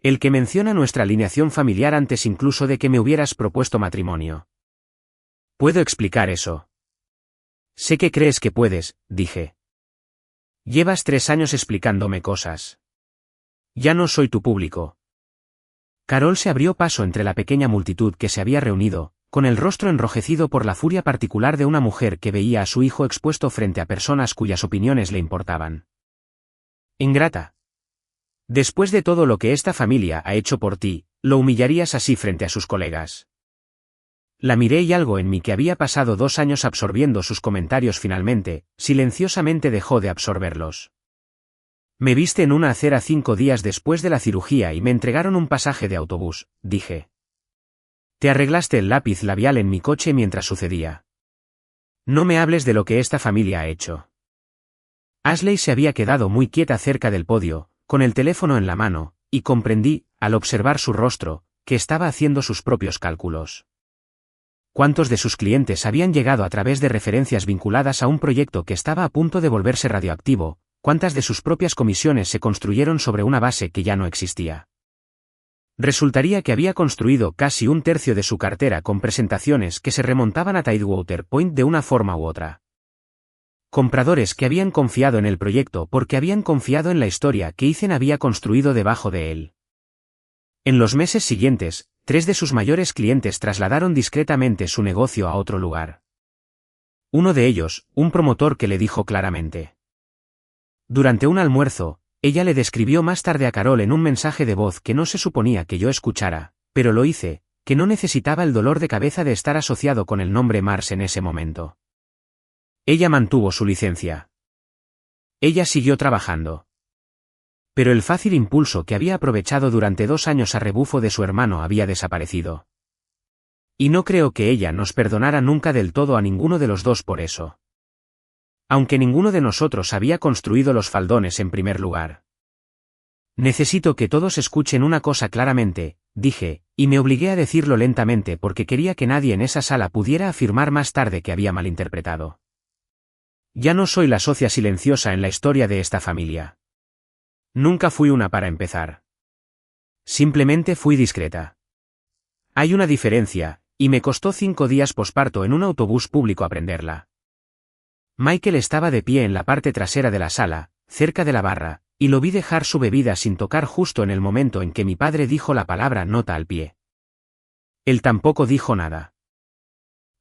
El que menciona nuestra alineación familiar antes incluso de que me hubieras propuesto matrimonio. ¿Puedo explicar eso? Sé que crees que puedes, dije. Llevas 3 años explicándome cosas. Ya no soy tu público. Carol se abrió paso entre la pequeña multitud que se había reunido, con el rostro enrojecido por la furia particular de una mujer que veía a su hijo expuesto frente a personas cuyas opiniones le importaban. Ingrata. Después de todo lo que esta familia ha hecho por ti, lo humillarías así frente a sus colegas. La miré y algo en mí que había pasado 2 años absorbiendo sus comentarios finalmente, silenciosamente dejó de absorberlos. Me viste en una acera 5 días después de la cirugía y me entregaron un pasaje de autobús, dije. Te arreglaste el lápiz labial en mi coche mientras sucedía. No me hables de lo que esta familia ha hecho. Ashley se había quedado muy quieta cerca del podio, con el teléfono en la mano, y comprendí, al observar su rostro, que estaba haciendo sus propios cálculos. ¿Cuántos de sus clientes habían llegado a través de referencias vinculadas a un proyecto que estaba a punto de volverse radioactivo? ¿Cuántas de sus propias comisiones se construyeron sobre una base que ya no existía? Resultaría que había construido casi 1/3 de su cartera con presentaciones que se remontaban a Tidewater Point de una forma u otra. Compradores que habían confiado en el proyecto porque habían confiado en la historia que Ethan había construido debajo de él. En los meses siguientes, 3 de sus mayores clientes trasladaron discretamente su negocio a otro lugar. Uno de ellos, un promotor que le dijo claramente. Durante un almuerzo, ella le describió más tarde a Carol en un mensaje de voz que no se suponía que yo escuchara, pero lo hice, que no necesitaba el dolor de cabeza de estar asociado con el nombre Mars en ese momento. Ella mantuvo su licencia. Ella siguió trabajando. Pero el fácil impulso que había aprovechado durante 2 años a rebufo de su hermano había desaparecido. Y no creo que ella nos perdonara nunca del todo a ninguno de los dos por eso. Aunque ninguno de nosotros había construido los faldones en primer lugar. Necesito que todos escuchen una cosa claramente, dije, y me obligué a decirlo lentamente porque quería que nadie en esa sala pudiera afirmar más tarde que había malinterpretado. Ya no soy la socia silenciosa en la historia de esta familia. Nunca fui una para empezar. Simplemente fui discreta. Hay una diferencia, y me costó 5 días posparto en un autobús público aprenderla. Michael estaba de pie en la parte trasera de la sala, cerca de la barra, y lo vi dejar su bebida sin tocar justo en el momento en que mi padre dijo la palabra nota al pie. Él tampoco dijo nada.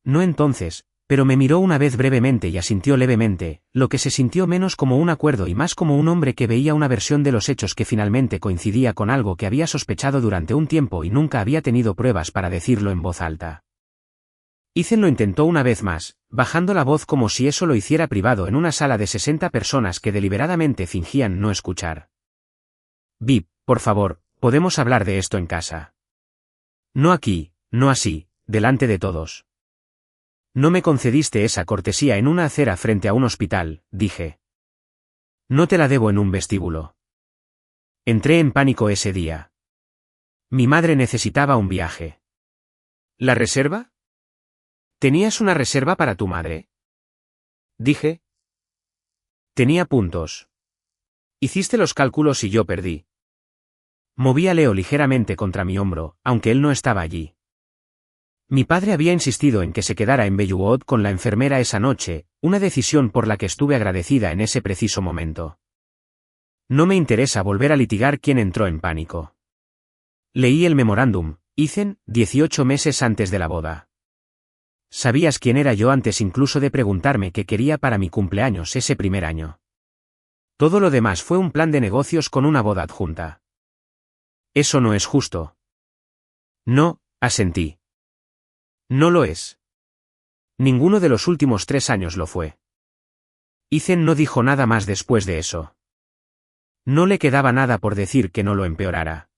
No entonces, pero me miró una vez brevemente y asintió levemente, lo que se sintió menos como un acuerdo y más como un hombre que veía una versión de los hechos que finalmente coincidía con algo que había sospechado durante un tiempo y nunca había tenido pruebas para decirlo en voz alta. Ethan lo intentó una vez más, bajando la voz como si eso lo hiciera privado en una sala de 60 personas que deliberadamente fingían no escuchar. Vip, por favor, podemos hablar de esto en casa. No aquí, no así, delante de todos. No me concediste esa cortesía en una acera frente a un hospital, dije. No te la debo en un vestíbulo. Entré en pánico ese día. Mi madre necesitaba un viaje. ¿La reserva? ¿Tenías una reserva para tu madre? Dije. Tenía puntos. Hiciste los cálculos y yo perdí. Moví a Leo ligeramente contra mi hombro, aunque él no estaba allí. Mi padre había insistido en que se quedara en Bellewaerde con la enfermera esa noche, una decisión por la que estuve agradecida en ese preciso momento. No me interesa volver a litigar quién entró en pánico. Leí el memorándum, Ethan, 18 meses antes de la boda. Sabías quién era yo antes incluso de preguntarme qué quería para mi cumpleaños ese primer año. Todo lo demás fue un plan de negocios con una boda adjunta. Eso no es justo. No, asentí. No lo es. Ninguno de los últimos 3 años lo fue. Ethan no dijo nada más después de eso. No le quedaba nada por decir que no lo empeorara.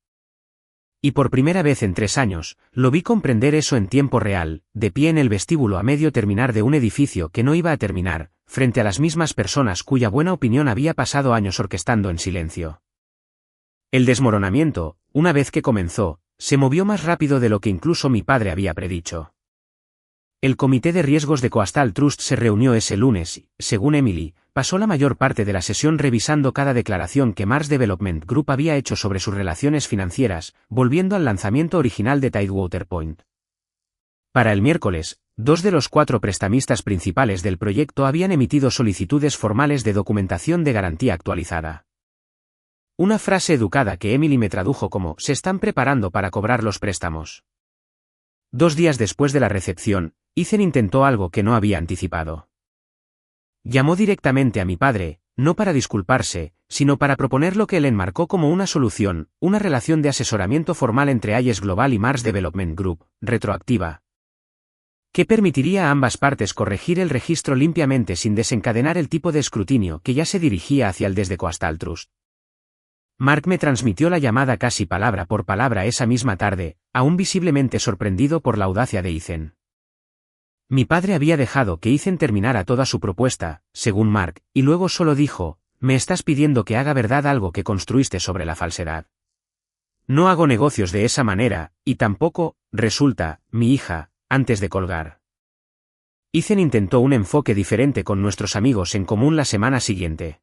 Y por primera vez en 3 años, lo vi comprender eso en tiempo real, de pie en el vestíbulo a medio terminar de un edificio que no iba a terminar, frente a las mismas personas cuya buena opinión había pasado años orquestando en silencio. El desmoronamiento, una vez que comenzó, se movió más rápido de lo que incluso mi padre había predicho. El comité de riesgos de Coastal Trust se reunió ese lunes y, según Emily, pasó la mayor parte de la sesión revisando cada declaración que Mars Development Group había hecho sobre sus relaciones financieras, volviendo al lanzamiento original de Tidewater Point. Para el miércoles, 2 de los 4 prestamistas principales del proyecto habían emitido solicitudes formales de documentación de garantía actualizada. Una frase educada que Emily me tradujo como «se están preparando para cobrar los préstamos». 2 días después de la recepción, Ethan intentó algo que no había anticipado. Llamó directamente a mi padre, no para disculparse, sino para proponer lo que él enmarcó como una solución, una relación de asesoramiento formal entre AES Global y Mars Development Group, retroactiva, que permitiría a ambas partes corregir el registro limpiamente sin desencadenar el tipo de escrutinio que ya se dirigía hacia el desde Coastal Trust. Mark me transmitió la llamada casi palabra por palabra esa misma tarde, aún visiblemente sorprendido por la audacia de Ethan. Mi padre había dejado que Ethan terminara toda su propuesta, según Mark, y luego solo dijo, «Me estás pidiendo que haga verdad algo que construiste sobre la falsedad. No hago negocios de esa manera, y tampoco, resulta, mi hija», antes de colgar. Ethan intentó un enfoque diferente con nuestros amigos en común la semana siguiente.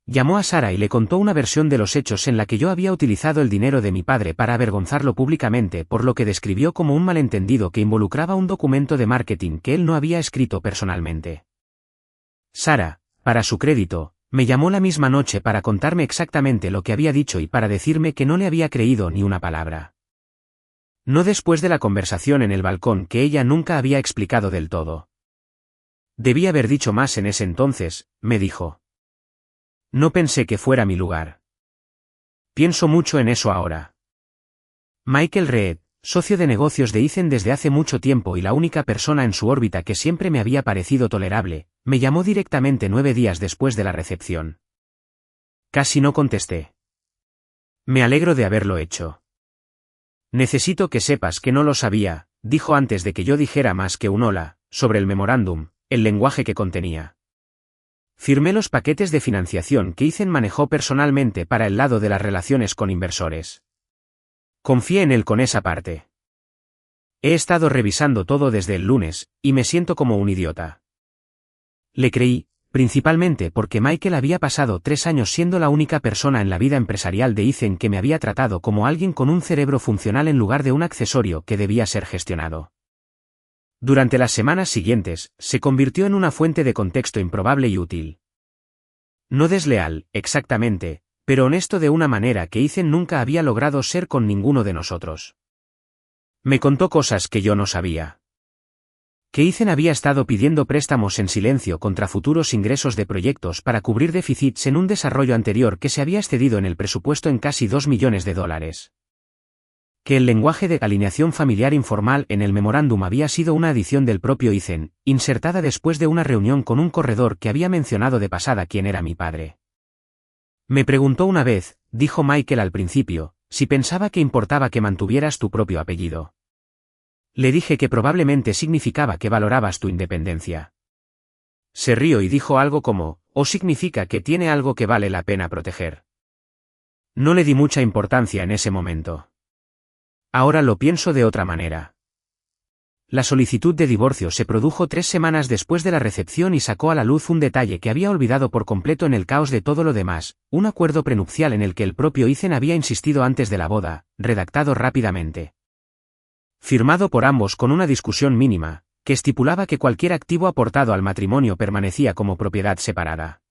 Llamó a Sarah y le contó una versión de los hechos en la que yo había utilizado el dinero de mi padre para avergonzarlo públicamente por lo que describió como un malentendido que involucraba un documento de marketing que él no había escrito personalmente. Sarah, para su crédito, me llamó la misma noche para contarme exactamente lo que había dicho y para decirme que no le había creído ni una palabra. No después de la conversación en el balcón que ella nunca había explicado del todo. Debí haber dicho más en ese entonces, me dijo. No pensé que fuera mi lugar. Pienso mucho en eso ahora. Michael Reed, socio de negocios de Ethan desde hace mucho tiempo y la única persona en su órbita que siempre me había parecido tolerable, me llamó directamente 9 días después de la recepción. Casi no contesté. Me alegro de haberlo hecho. Necesito que sepas que no lo sabía, dijo antes de que yo dijera más que un hola, sobre el memorándum, el lenguaje que contenía. Firmé los paquetes de financiación que Ethan manejó personalmente para el lado de las relaciones con inversores. Confié en él con esa parte. He estado revisando todo desde el lunes, y me siento como un idiota. Le creí, principalmente porque Michael había pasado 3 años siendo la única persona en la vida empresarial de Ethan que me había tratado como alguien con un cerebro funcional en lugar de un accesorio que debía ser gestionado. Durante las semanas siguientes, se convirtió en una fuente de contexto improbable y útil. No desleal, exactamente, pero honesto de una manera que Ethan nunca había logrado ser con ninguno de nosotros. Me contó cosas que yo no sabía. Que Ethan había estado pidiendo préstamos en silencio contra futuros ingresos de proyectos para cubrir déficits en un desarrollo anterior que se había excedido en el presupuesto en casi $2 millones. Que el lenguaje de alineación familiar informal en el memorándum había sido una adición del propio Ethan, insertada después de una reunión con un corredor que había mencionado de pasada quién era mi padre. Me preguntó una vez, dijo Michael al principio, si pensaba que importaba que mantuvieras tu propio apellido. Le dije que probablemente significaba que valorabas tu independencia. Se rió y dijo algo como, o significa que tiene algo que vale la pena proteger. No le di mucha importancia en ese momento. Ahora lo pienso de otra manera. La solicitud de divorcio se produjo 3 semanas después de la recepción y sacó a la luz un detalle que había olvidado por completo en el caos de todo lo demás, un acuerdo prenupcial en el que el propio Ethan había insistido antes de la boda, redactado rápidamente. Firmado por ambos con una discusión mínima, que estipulaba que cualquier activo aportado al matrimonio permanecía como propiedad separada.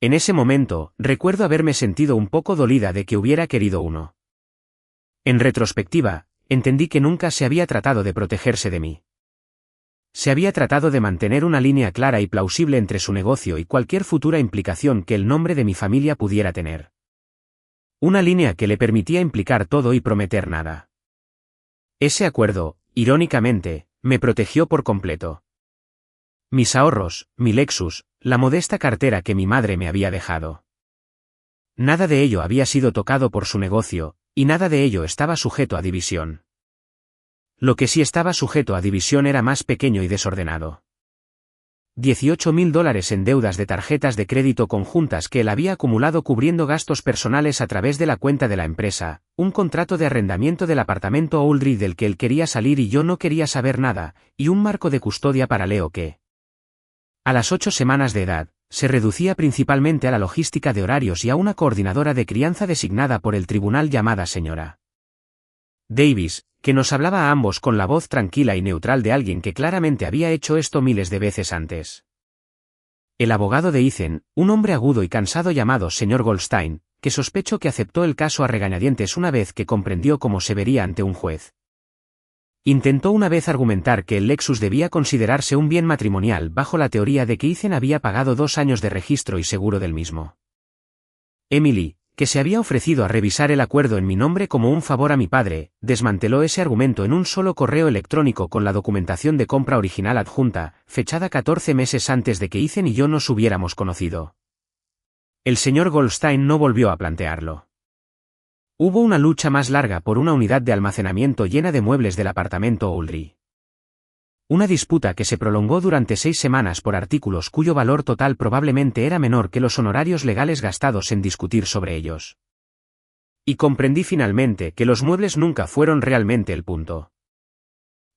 En ese momento, recuerdo haberme sentido un poco dolida de que hubiera querido uno. En retrospectiva, entendí que nunca se había tratado de protegerse de mí. Se había tratado de mantener una línea clara y plausible entre su negocio y cualquier futura implicación que el nombre de mi familia pudiera tener. Una línea que le permitía implicar todo y prometer nada. Ese acuerdo, irónicamente, me protegió por completo. Mis ahorros, mi Lexus, la modesta cartera que mi madre me había dejado. Nada de ello había sido tocado por su negocio, y nada de ello estaba sujeto a división. Lo que sí estaba sujeto a división era más pequeño y desordenado. $18,000 en deudas de tarjetas de crédito conjuntas que él había acumulado cubriendo gastos personales a través de la cuenta de la empresa, un contrato de arrendamiento del apartamento Oldrie del que él quería salir y yo no quería saber nada, y un marco de custodia para Leo que, a las 8 semanas de edad, se reducía principalmente a la logística de horarios y a una coordinadora de crianza designada por el tribunal llamada señora Davis, que nos hablaba a ambos con la voz tranquila y neutral de alguien que claramente había hecho esto miles de veces antes. El abogado de Ethan, un hombre agudo y cansado llamado señor Goldstein, que sospecho que aceptó el caso a regañadientes una vez que comprendió cómo se vería ante un juez. Intentó una vez argumentar que el Lexus debía considerarse un bien matrimonial bajo la teoría de que Ethan había pagado 2 años de registro y seguro del mismo. Emily, que se había ofrecido a revisar el acuerdo en mi nombre como un favor a mi padre, desmanteló ese argumento en un solo correo electrónico con la documentación de compra original adjunta, fechada 14 meses antes de que Ethan y yo nos hubiéramos conocido. El señor Goldstein no volvió a plantearlo. Hubo una lucha más larga por una unidad de almacenamiento llena de muebles del apartamento Oldrie. Una disputa que se prolongó durante 6 semanas por artículos cuyo valor total probablemente era menor que los honorarios legales gastados en discutir sobre ellos. Y comprendí finalmente que los muebles nunca fueron realmente el punto.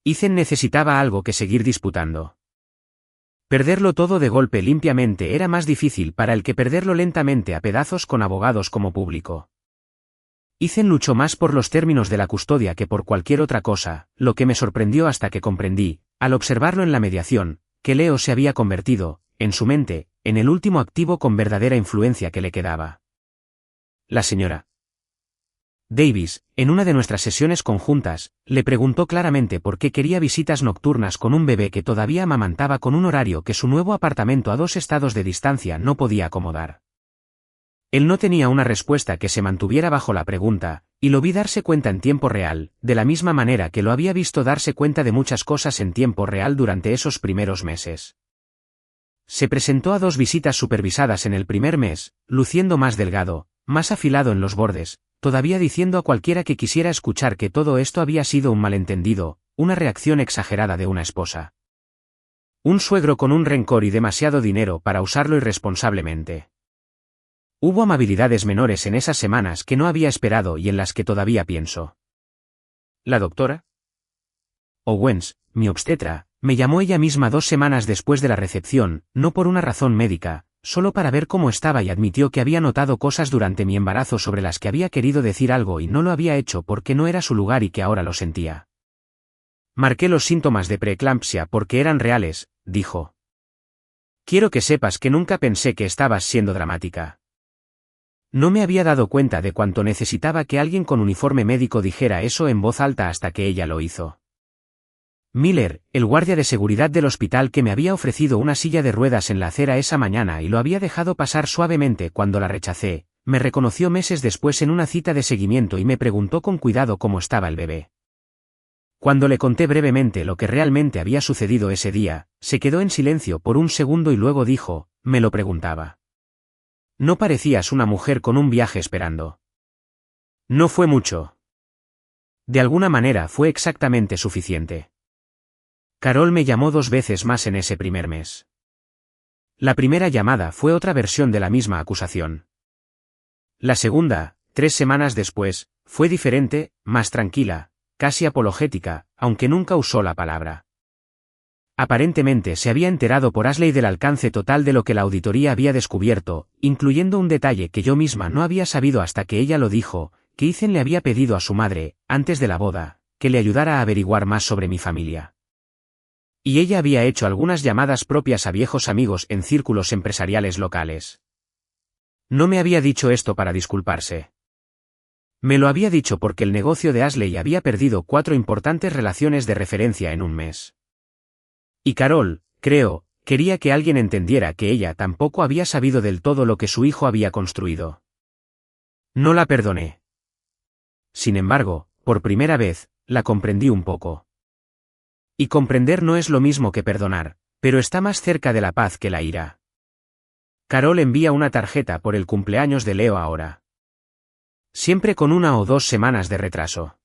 Ethan necesitaba algo que seguir disputando. Perderlo todo de golpe limpiamente era más difícil para él que perderlo lentamente a pedazos con abogados como público. Ethan luchó más por los términos de la custodia que por cualquier otra cosa, lo que me sorprendió hasta que comprendí, al observarlo en la mediación, que Leo se había convertido, en su mente, en el último activo con verdadera influencia que le quedaba. La señora Davis, en una de nuestras sesiones conjuntas, le preguntó claramente por qué quería visitas nocturnas con un bebé que todavía amamantaba con un horario que su nuevo apartamento a 2 estados de distancia no podía acomodar. Él no tenía una respuesta que se mantuviera bajo la pregunta, y lo vi darse cuenta en tiempo real, de la misma manera que lo había visto darse cuenta de muchas cosas en tiempo real durante esos primeros meses. Se presentó a 2 visitas supervisadas en el primer mes, luciendo más delgado, más afilado en los bordes, todavía diciendo a cualquiera que quisiera escuchar que todo esto había sido un malentendido, una reacción exagerada de una esposa. Un suegro con un rencor y demasiado dinero para usarlo irresponsablemente. Hubo amabilidades menores en esas semanas que no había esperado y en las que todavía pienso. ¿La doctora Owens, mi obstetra, me llamó ella misma 2 semanas después de la recepción, no por una razón médica, solo para ver cómo estaba y admitió que había notado cosas durante mi embarazo sobre las que había querido decir algo y no lo había hecho porque no era su lugar y que ahora lo sentía. Marqué los síntomas de preeclampsia porque eran reales, dijo. Quiero que sepas que nunca pensé que estabas siendo dramática. No me había dado cuenta de cuánto necesitaba que alguien con uniforme médico dijera eso en voz alta hasta que ella lo hizo. Miller, el guardia de seguridad del hospital que me había ofrecido una silla de ruedas en la acera esa mañana y lo había dejado pasar suavemente cuando la rechacé, me reconoció meses después en una cita de seguimiento y me preguntó con cuidado cómo estaba el bebé. Cuando le conté brevemente lo que realmente había sucedido ese día, se quedó en silencio por un segundo y luego dijo, me lo preguntaba. No parecías una mujer con un viaje esperando. No fue mucho. De alguna manera fue exactamente suficiente. Carol me llamó 2 veces más en ese primer mes. La primera llamada fue otra versión de la misma acusación. La segunda, 3 semanas después, fue diferente, más tranquila, casi apologética, aunque nunca usó la palabra. Aparentemente se había enterado por Ashley del alcance total de lo que la auditoría había descubierto, incluyendo un detalle que yo misma no había sabido hasta que ella lo dijo, que Ethan le había pedido a su madre, antes de la boda, que le ayudara a averiguar más sobre mi familia. Y ella había hecho algunas llamadas propias a viejos amigos en círculos empresariales locales. No me había dicho esto para disculparse. Me lo había dicho porque el negocio de Ashley había perdido 4 importantes relaciones de referencia en un mes. Y Carol, creo, quería que alguien entendiera que ella tampoco había sabido del todo lo que su hijo había construido. No la perdoné. Sin embargo, por primera vez, la comprendí un poco. Y comprender no es lo mismo que perdonar, pero está más cerca de la paz que la ira. Carol envía una tarjeta por el cumpleaños de Leo ahora. Siempre con 1 o 2 semanas de retraso.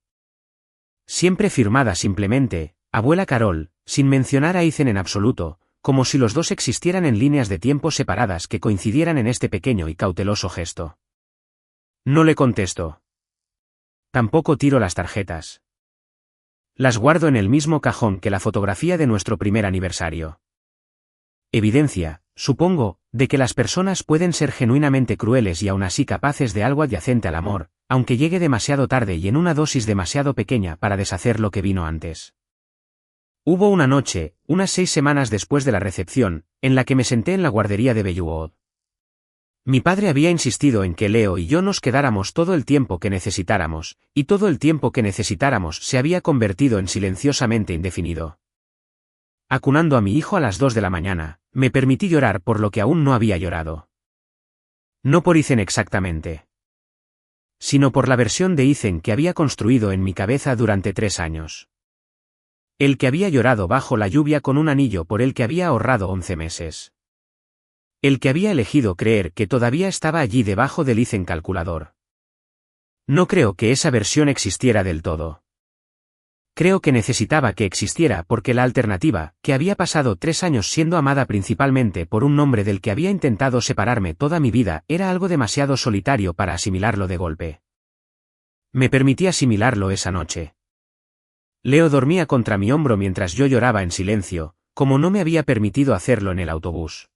Siempre firmada simplemente, Abuela Carol, sin mencionar a Ethan en absoluto, como si los dos existieran en líneas de tiempo separadas que coincidieran en este pequeño y cauteloso gesto. No le contesto. Tampoco tiro las tarjetas. Las guardo en el mismo cajón que la fotografía de nuestro primer aniversario. Evidencia, supongo, de que las personas pueden ser genuinamente crueles y aún así capaces de algo adyacente al amor, aunque llegue demasiado tarde y en una dosis demasiado pequeña para deshacer lo que vino antes. Hubo una noche, unas 6 semanas después de la recepción, en la que me senté en la guardería de Bellewood. Mi padre había insistido en que Leo y yo nos quedáramos todo el tiempo que necesitáramos, y todo el tiempo que necesitáramos se había convertido en silenciosamente indefinido. Acunando a mi hijo a las 2 de la mañana, me permití llorar por lo que aún no había llorado. No por Ethan exactamente, sino por la versión de Ethan que había construido en mi cabeza durante 3 años. El que había llorado bajo la lluvia con un anillo por el que había ahorrado 11 meses. El que había elegido creer que todavía estaba allí debajo del Ethan calculador. No creo que esa versión existiera del todo. Creo que necesitaba que existiera porque la alternativa, que había pasado 3 años siendo amada principalmente por un hombre del que había intentado separarme toda mi vida, era algo demasiado solitario para asimilarlo de golpe. Me permití asimilarlo esa noche. Leo dormía contra mi hombro mientras yo lloraba en silencio, como no me había permitido hacerlo en el autobús.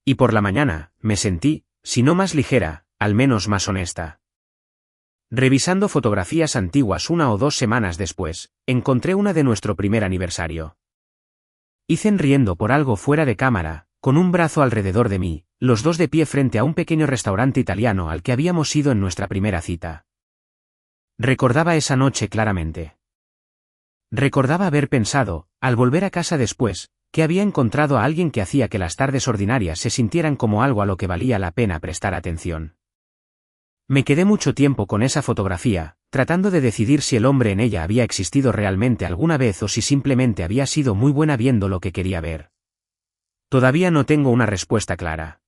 Y por la mañana, me sentí, si no más ligera, al menos más honesta. Revisando fotografías antiguas 1 o 2 semanas después, encontré una de nuestro primer aniversario. Ethan riendo por algo fuera de cámara, con un brazo alrededor de mí, los dos de pie frente a un pequeño restaurante italiano al que habíamos ido en nuestra primera cita. Recordaba esa noche claramente. Recordaba haber pensado, al volver a casa después, que había encontrado a alguien que hacía que las tardes ordinarias se sintieran como algo a lo que valía la pena prestar atención. Me quedé mucho tiempo con esa fotografía, tratando de decidir si el hombre en ella había existido realmente alguna vez o si simplemente había sido muy buena viendo lo que quería ver. Todavía no tengo una respuesta clara.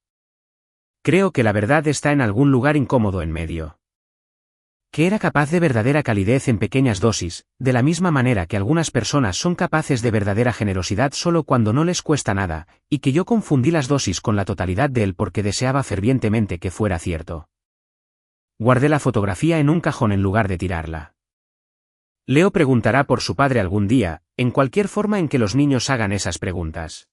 Creo que la verdad está en algún lugar incómodo en medio. Que era capaz de verdadera calidez en pequeñas dosis, de la misma manera que algunas personas son capaces de verdadera generosidad solo cuando no les cuesta nada, y que yo confundí las dosis con la totalidad de él porque deseaba fervientemente que fuera cierto. Guardé la fotografía en un cajón en lugar de tirarla. Leo preguntará por su padre algún día, en cualquier forma en que los niños hagan esas preguntas.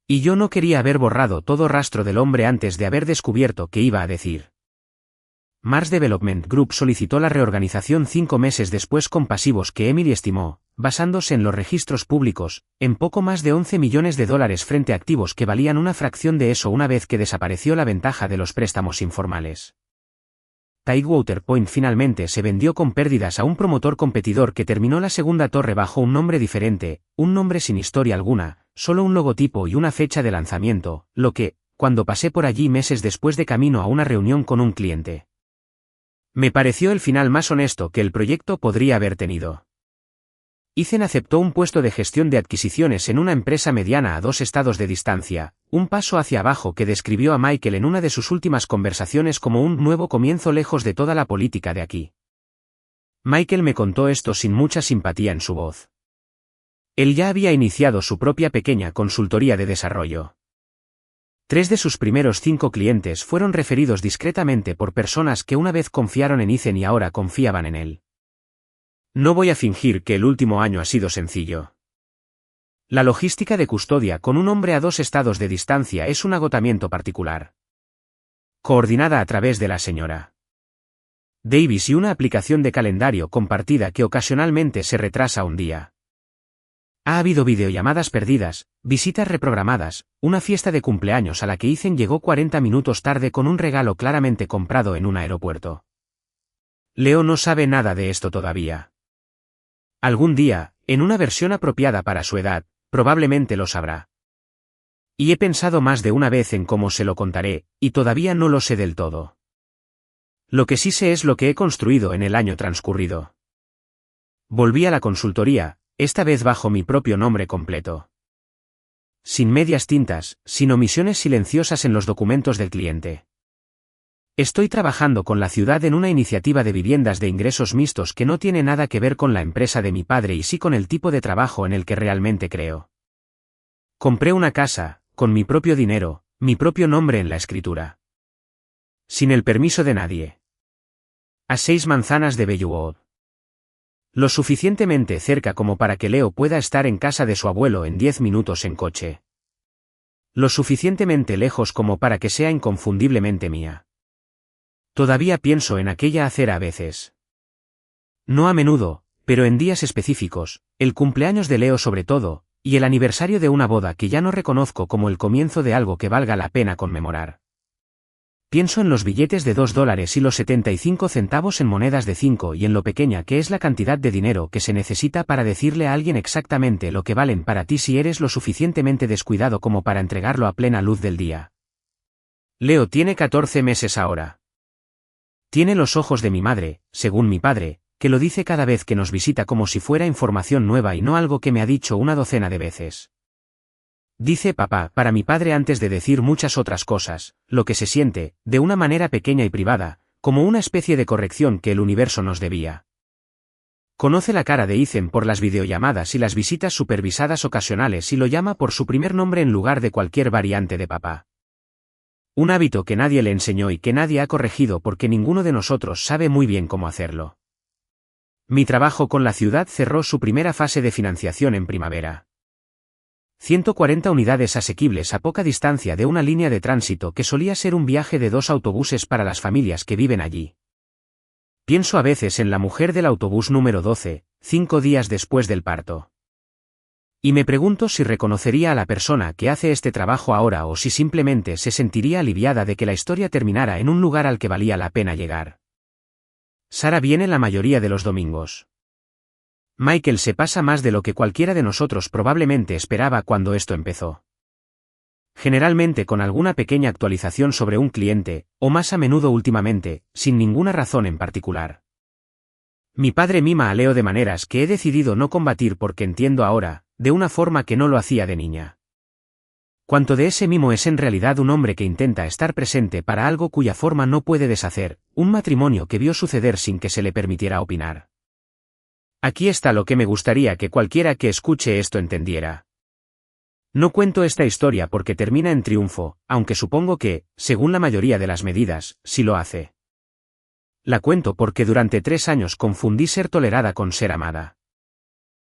Y yo no quería haber borrado todo rastro del hombre antes de haber descubierto qué iba a decir. Mars Development Group solicitó la reorganización 5 meses después con pasivos que Emily estimó, basándose en los registros públicos, en poco más de $11 millones frente a activos que valían una fracción de eso una vez que desapareció la ventaja de los préstamos informales. Tidewater Point finalmente se vendió con pérdidas a un promotor competidor que terminó la segunda torre bajo un nombre diferente, un nombre sin historia alguna, solo un logotipo y una fecha de lanzamiento, lo que, cuando pasé por allí meses después de camino a una reunión con un cliente, me pareció el final más honesto que el proyecto podría haber tenido. Ethan aceptó un puesto de gestión de adquisiciones en una empresa mediana a 2 estados de distancia, un paso hacia abajo que describió a Michael en una de sus últimas conversaciones como un nuevo comienzo lejos de toda la política de aquí. Michael me contó esto sin mucha simpatía en su voz. Él ya había iniciado su propia pequeña consultoría de desarrollo. 3 de sus primeros 5 clientes fueron referidos discretamente por personas que una vez confiaron en Ethan y ahora confiaban en él. No voy a fingir que el último año ha sido sencillo. La logística de custodia con un hombre a 2 estados de distancia es un agotamiento particular. Coordinada a través de la señora Davis y una aplicación de calendario compartida que ocasionalmente se retrasa un día. Ha habido videollamadas perdidas, visitas reprogramadas, una fiesta de cumpleaños a la que Ethan llegó 40 minutos tarde con un regalo claramente comprado en un aeropuerto. Leo no sabe nada de esto todavía. Algún día, en una versión apropiada para su edad, probablemente lo sabrá. Y he pensado más de una vez en cómo se lo contaré, y todavía no lo sé del todo. Lo que sí sé es lo que he construido en el año transcurrido. Volví a la consultoría, esta vez bajo mi propio nombre completo. Sin medias tintas, sin omisiones silenciosas en los documentos del cliente. Estoy trabajando con la ciudad en una iniciativa de viviendas de ingresos mixtos que no tiene nada que ver con la empresa de mi padre y sí con el tipo de trabajo en el que realmente creo. Compré una casa, con mi propio dinero, mi propio nombre en la escritura. Sin el permiso de nadie. A 6 manzanas de Bellewood. Lo suficientemente cerca como para que Leo pueda estar en casa de su abuelo en 10 minutos en coche. Lo suficientemente lejos como para que sea inconfundiblemente mía. Todavía pienso en aquella acera a veces. No a menudo, pero en días específicos, el cumpleaños de Leo sobre todo, y el aniversario de una boda que ya no reconozco como el comienzo de algo que valga la pena conmemorar. Pienso en los billetes de $2 y los 75 centavos en monedas de 5 y en lo pequeña que es la cantidad de dinero que se necesita para decirle a alguien exactamente lo que valen para ti si eres lo suficientemente descuidado como para entregarlo a plena luz del día. Leo tiene 14 meses ahora. Tiene los ojos de mi madre, según mi padre, que lo dice cada vez que nos visita como si fuera información nueva y no algo que me ha dicho una docena de veces. Dice papá para mi padre antes de decir muchas otras cosas, lo que se siente, de una manera pequeña y privada, como una especie de corrección que el universo nos debía. Conoce la cara de Ethan por las videollamadas y las visitas supervisadas ocasionales y lo llama por su primer nombre en lugar de cualquier variante de papá. Un hábito que nadie le enseñó y que nadie ha corregido porque ninguno de nosotros sabe muy bien cómo hacerlo. Mi trabajo con la ciudad cerró su primera fase de financiación en primavera. 140 unidades asequibles a poca distancia de una línea de tránsito que solía ser un viaje de 2 autobuses para las familias que viven allí. Pienso a veces en la mujer del autobús número 12, 5 días después del parto. Y me pregunto si reconocería a la persona que hace este trabajo ahora o si simplemente se sentiría aliviada de que la historia terminara en un lugar al que valía la pena llegar. Sara viene la mayoría de los domingos. Michael se pasa más de lo que cualquiera de nosotros probablemente esperaba cuando esto empezó. Generalmente con alguna pequeña actualización sobre un cliente, o más a menudo últimamente, sin ninguna razón en particular. Mi padre mima a Leo de maneras que he decidido no combatir porque entiendo ahora, de una forma que no lo hacía de niña. Cuanto de ese mimo es en realidad un hombre que intenta estar presente para algo cuya forma no puede deshacer, un matrimonio que vio suceder sin que se le permitiera opinar. Aquí está lo que me gustaría que cualquiera que escuche esto entendiera. No cuento esta historia porque termina en triunfo, aunque supongo que, según la mayoría de las medidas, sí lo hace. La cuento porque durante 3 años confundí ser tolerada con ser amada.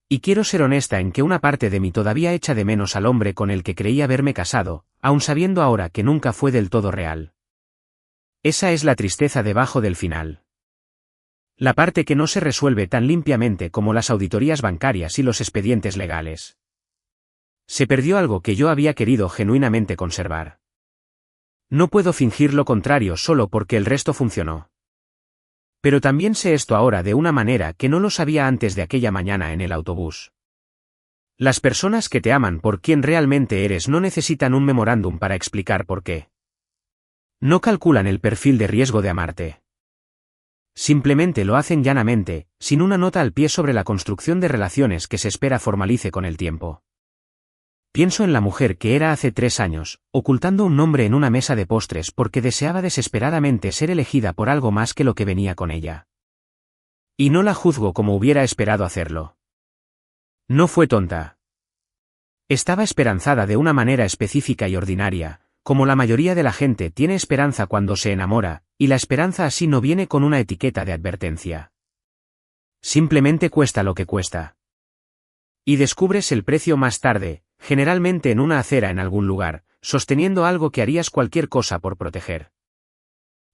Y quiero ser honesta en que una parte de mí todavía echa de menos al hombre con el que creí haberme casado, aun sabiendo ahora que nunca fue del todo real. Esa es la tristeza debajo del final. La parte que no se resuelve tan limpiamente como las auditorías bancarias y los expedientes legales. Se perdió algo que yo había querido genuinamente conservar. No puedo fingir lo contrario solo porque el resto funcionó. Pero también sé esto ahora de una manera que no lo sabía antes de aquella mañana en el autobús. Las personas que te aman por quien realmente eres no necesitan un memorándum para explicar por qué. No calculan el perfil de riesgo de amarte. Simplemente lo hacen llanamente, sin una nota al pie sobre la construcción de relaciones que se espera formalice con el tiempo. Pienso en la mujer que era hace 3 años, ocultando un nombre en una mesa de postres porque deseaba desesperadamente ser elegida por algo más que lo que venía con ella. Y no la juzgo como hubiera esperado hacerlo. No fue tonta. Estaba esperanzada de una manera específica y ordinaria, como la mayoría de la gente tiene esperanza cuando se enamora, y la esperanza así no viene con una etiqueta de advertencia. Simplemente cuesta lo que cuesta. Y descubres el precio más tarde, generalmente en una acera en algún lugar, sosteniendo algo que harías cualquier cosa por proteger.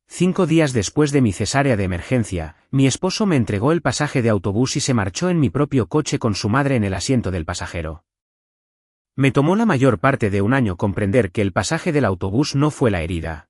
5 días después de mi cesárea de emergencia, mi esposo me entregó el pasaje de autobús y se marchó en mi propio coche con su madre en el asiento del pasajero. Me tomó la mayor parte de un año comprender que el pasaje del autobús no fue la herida.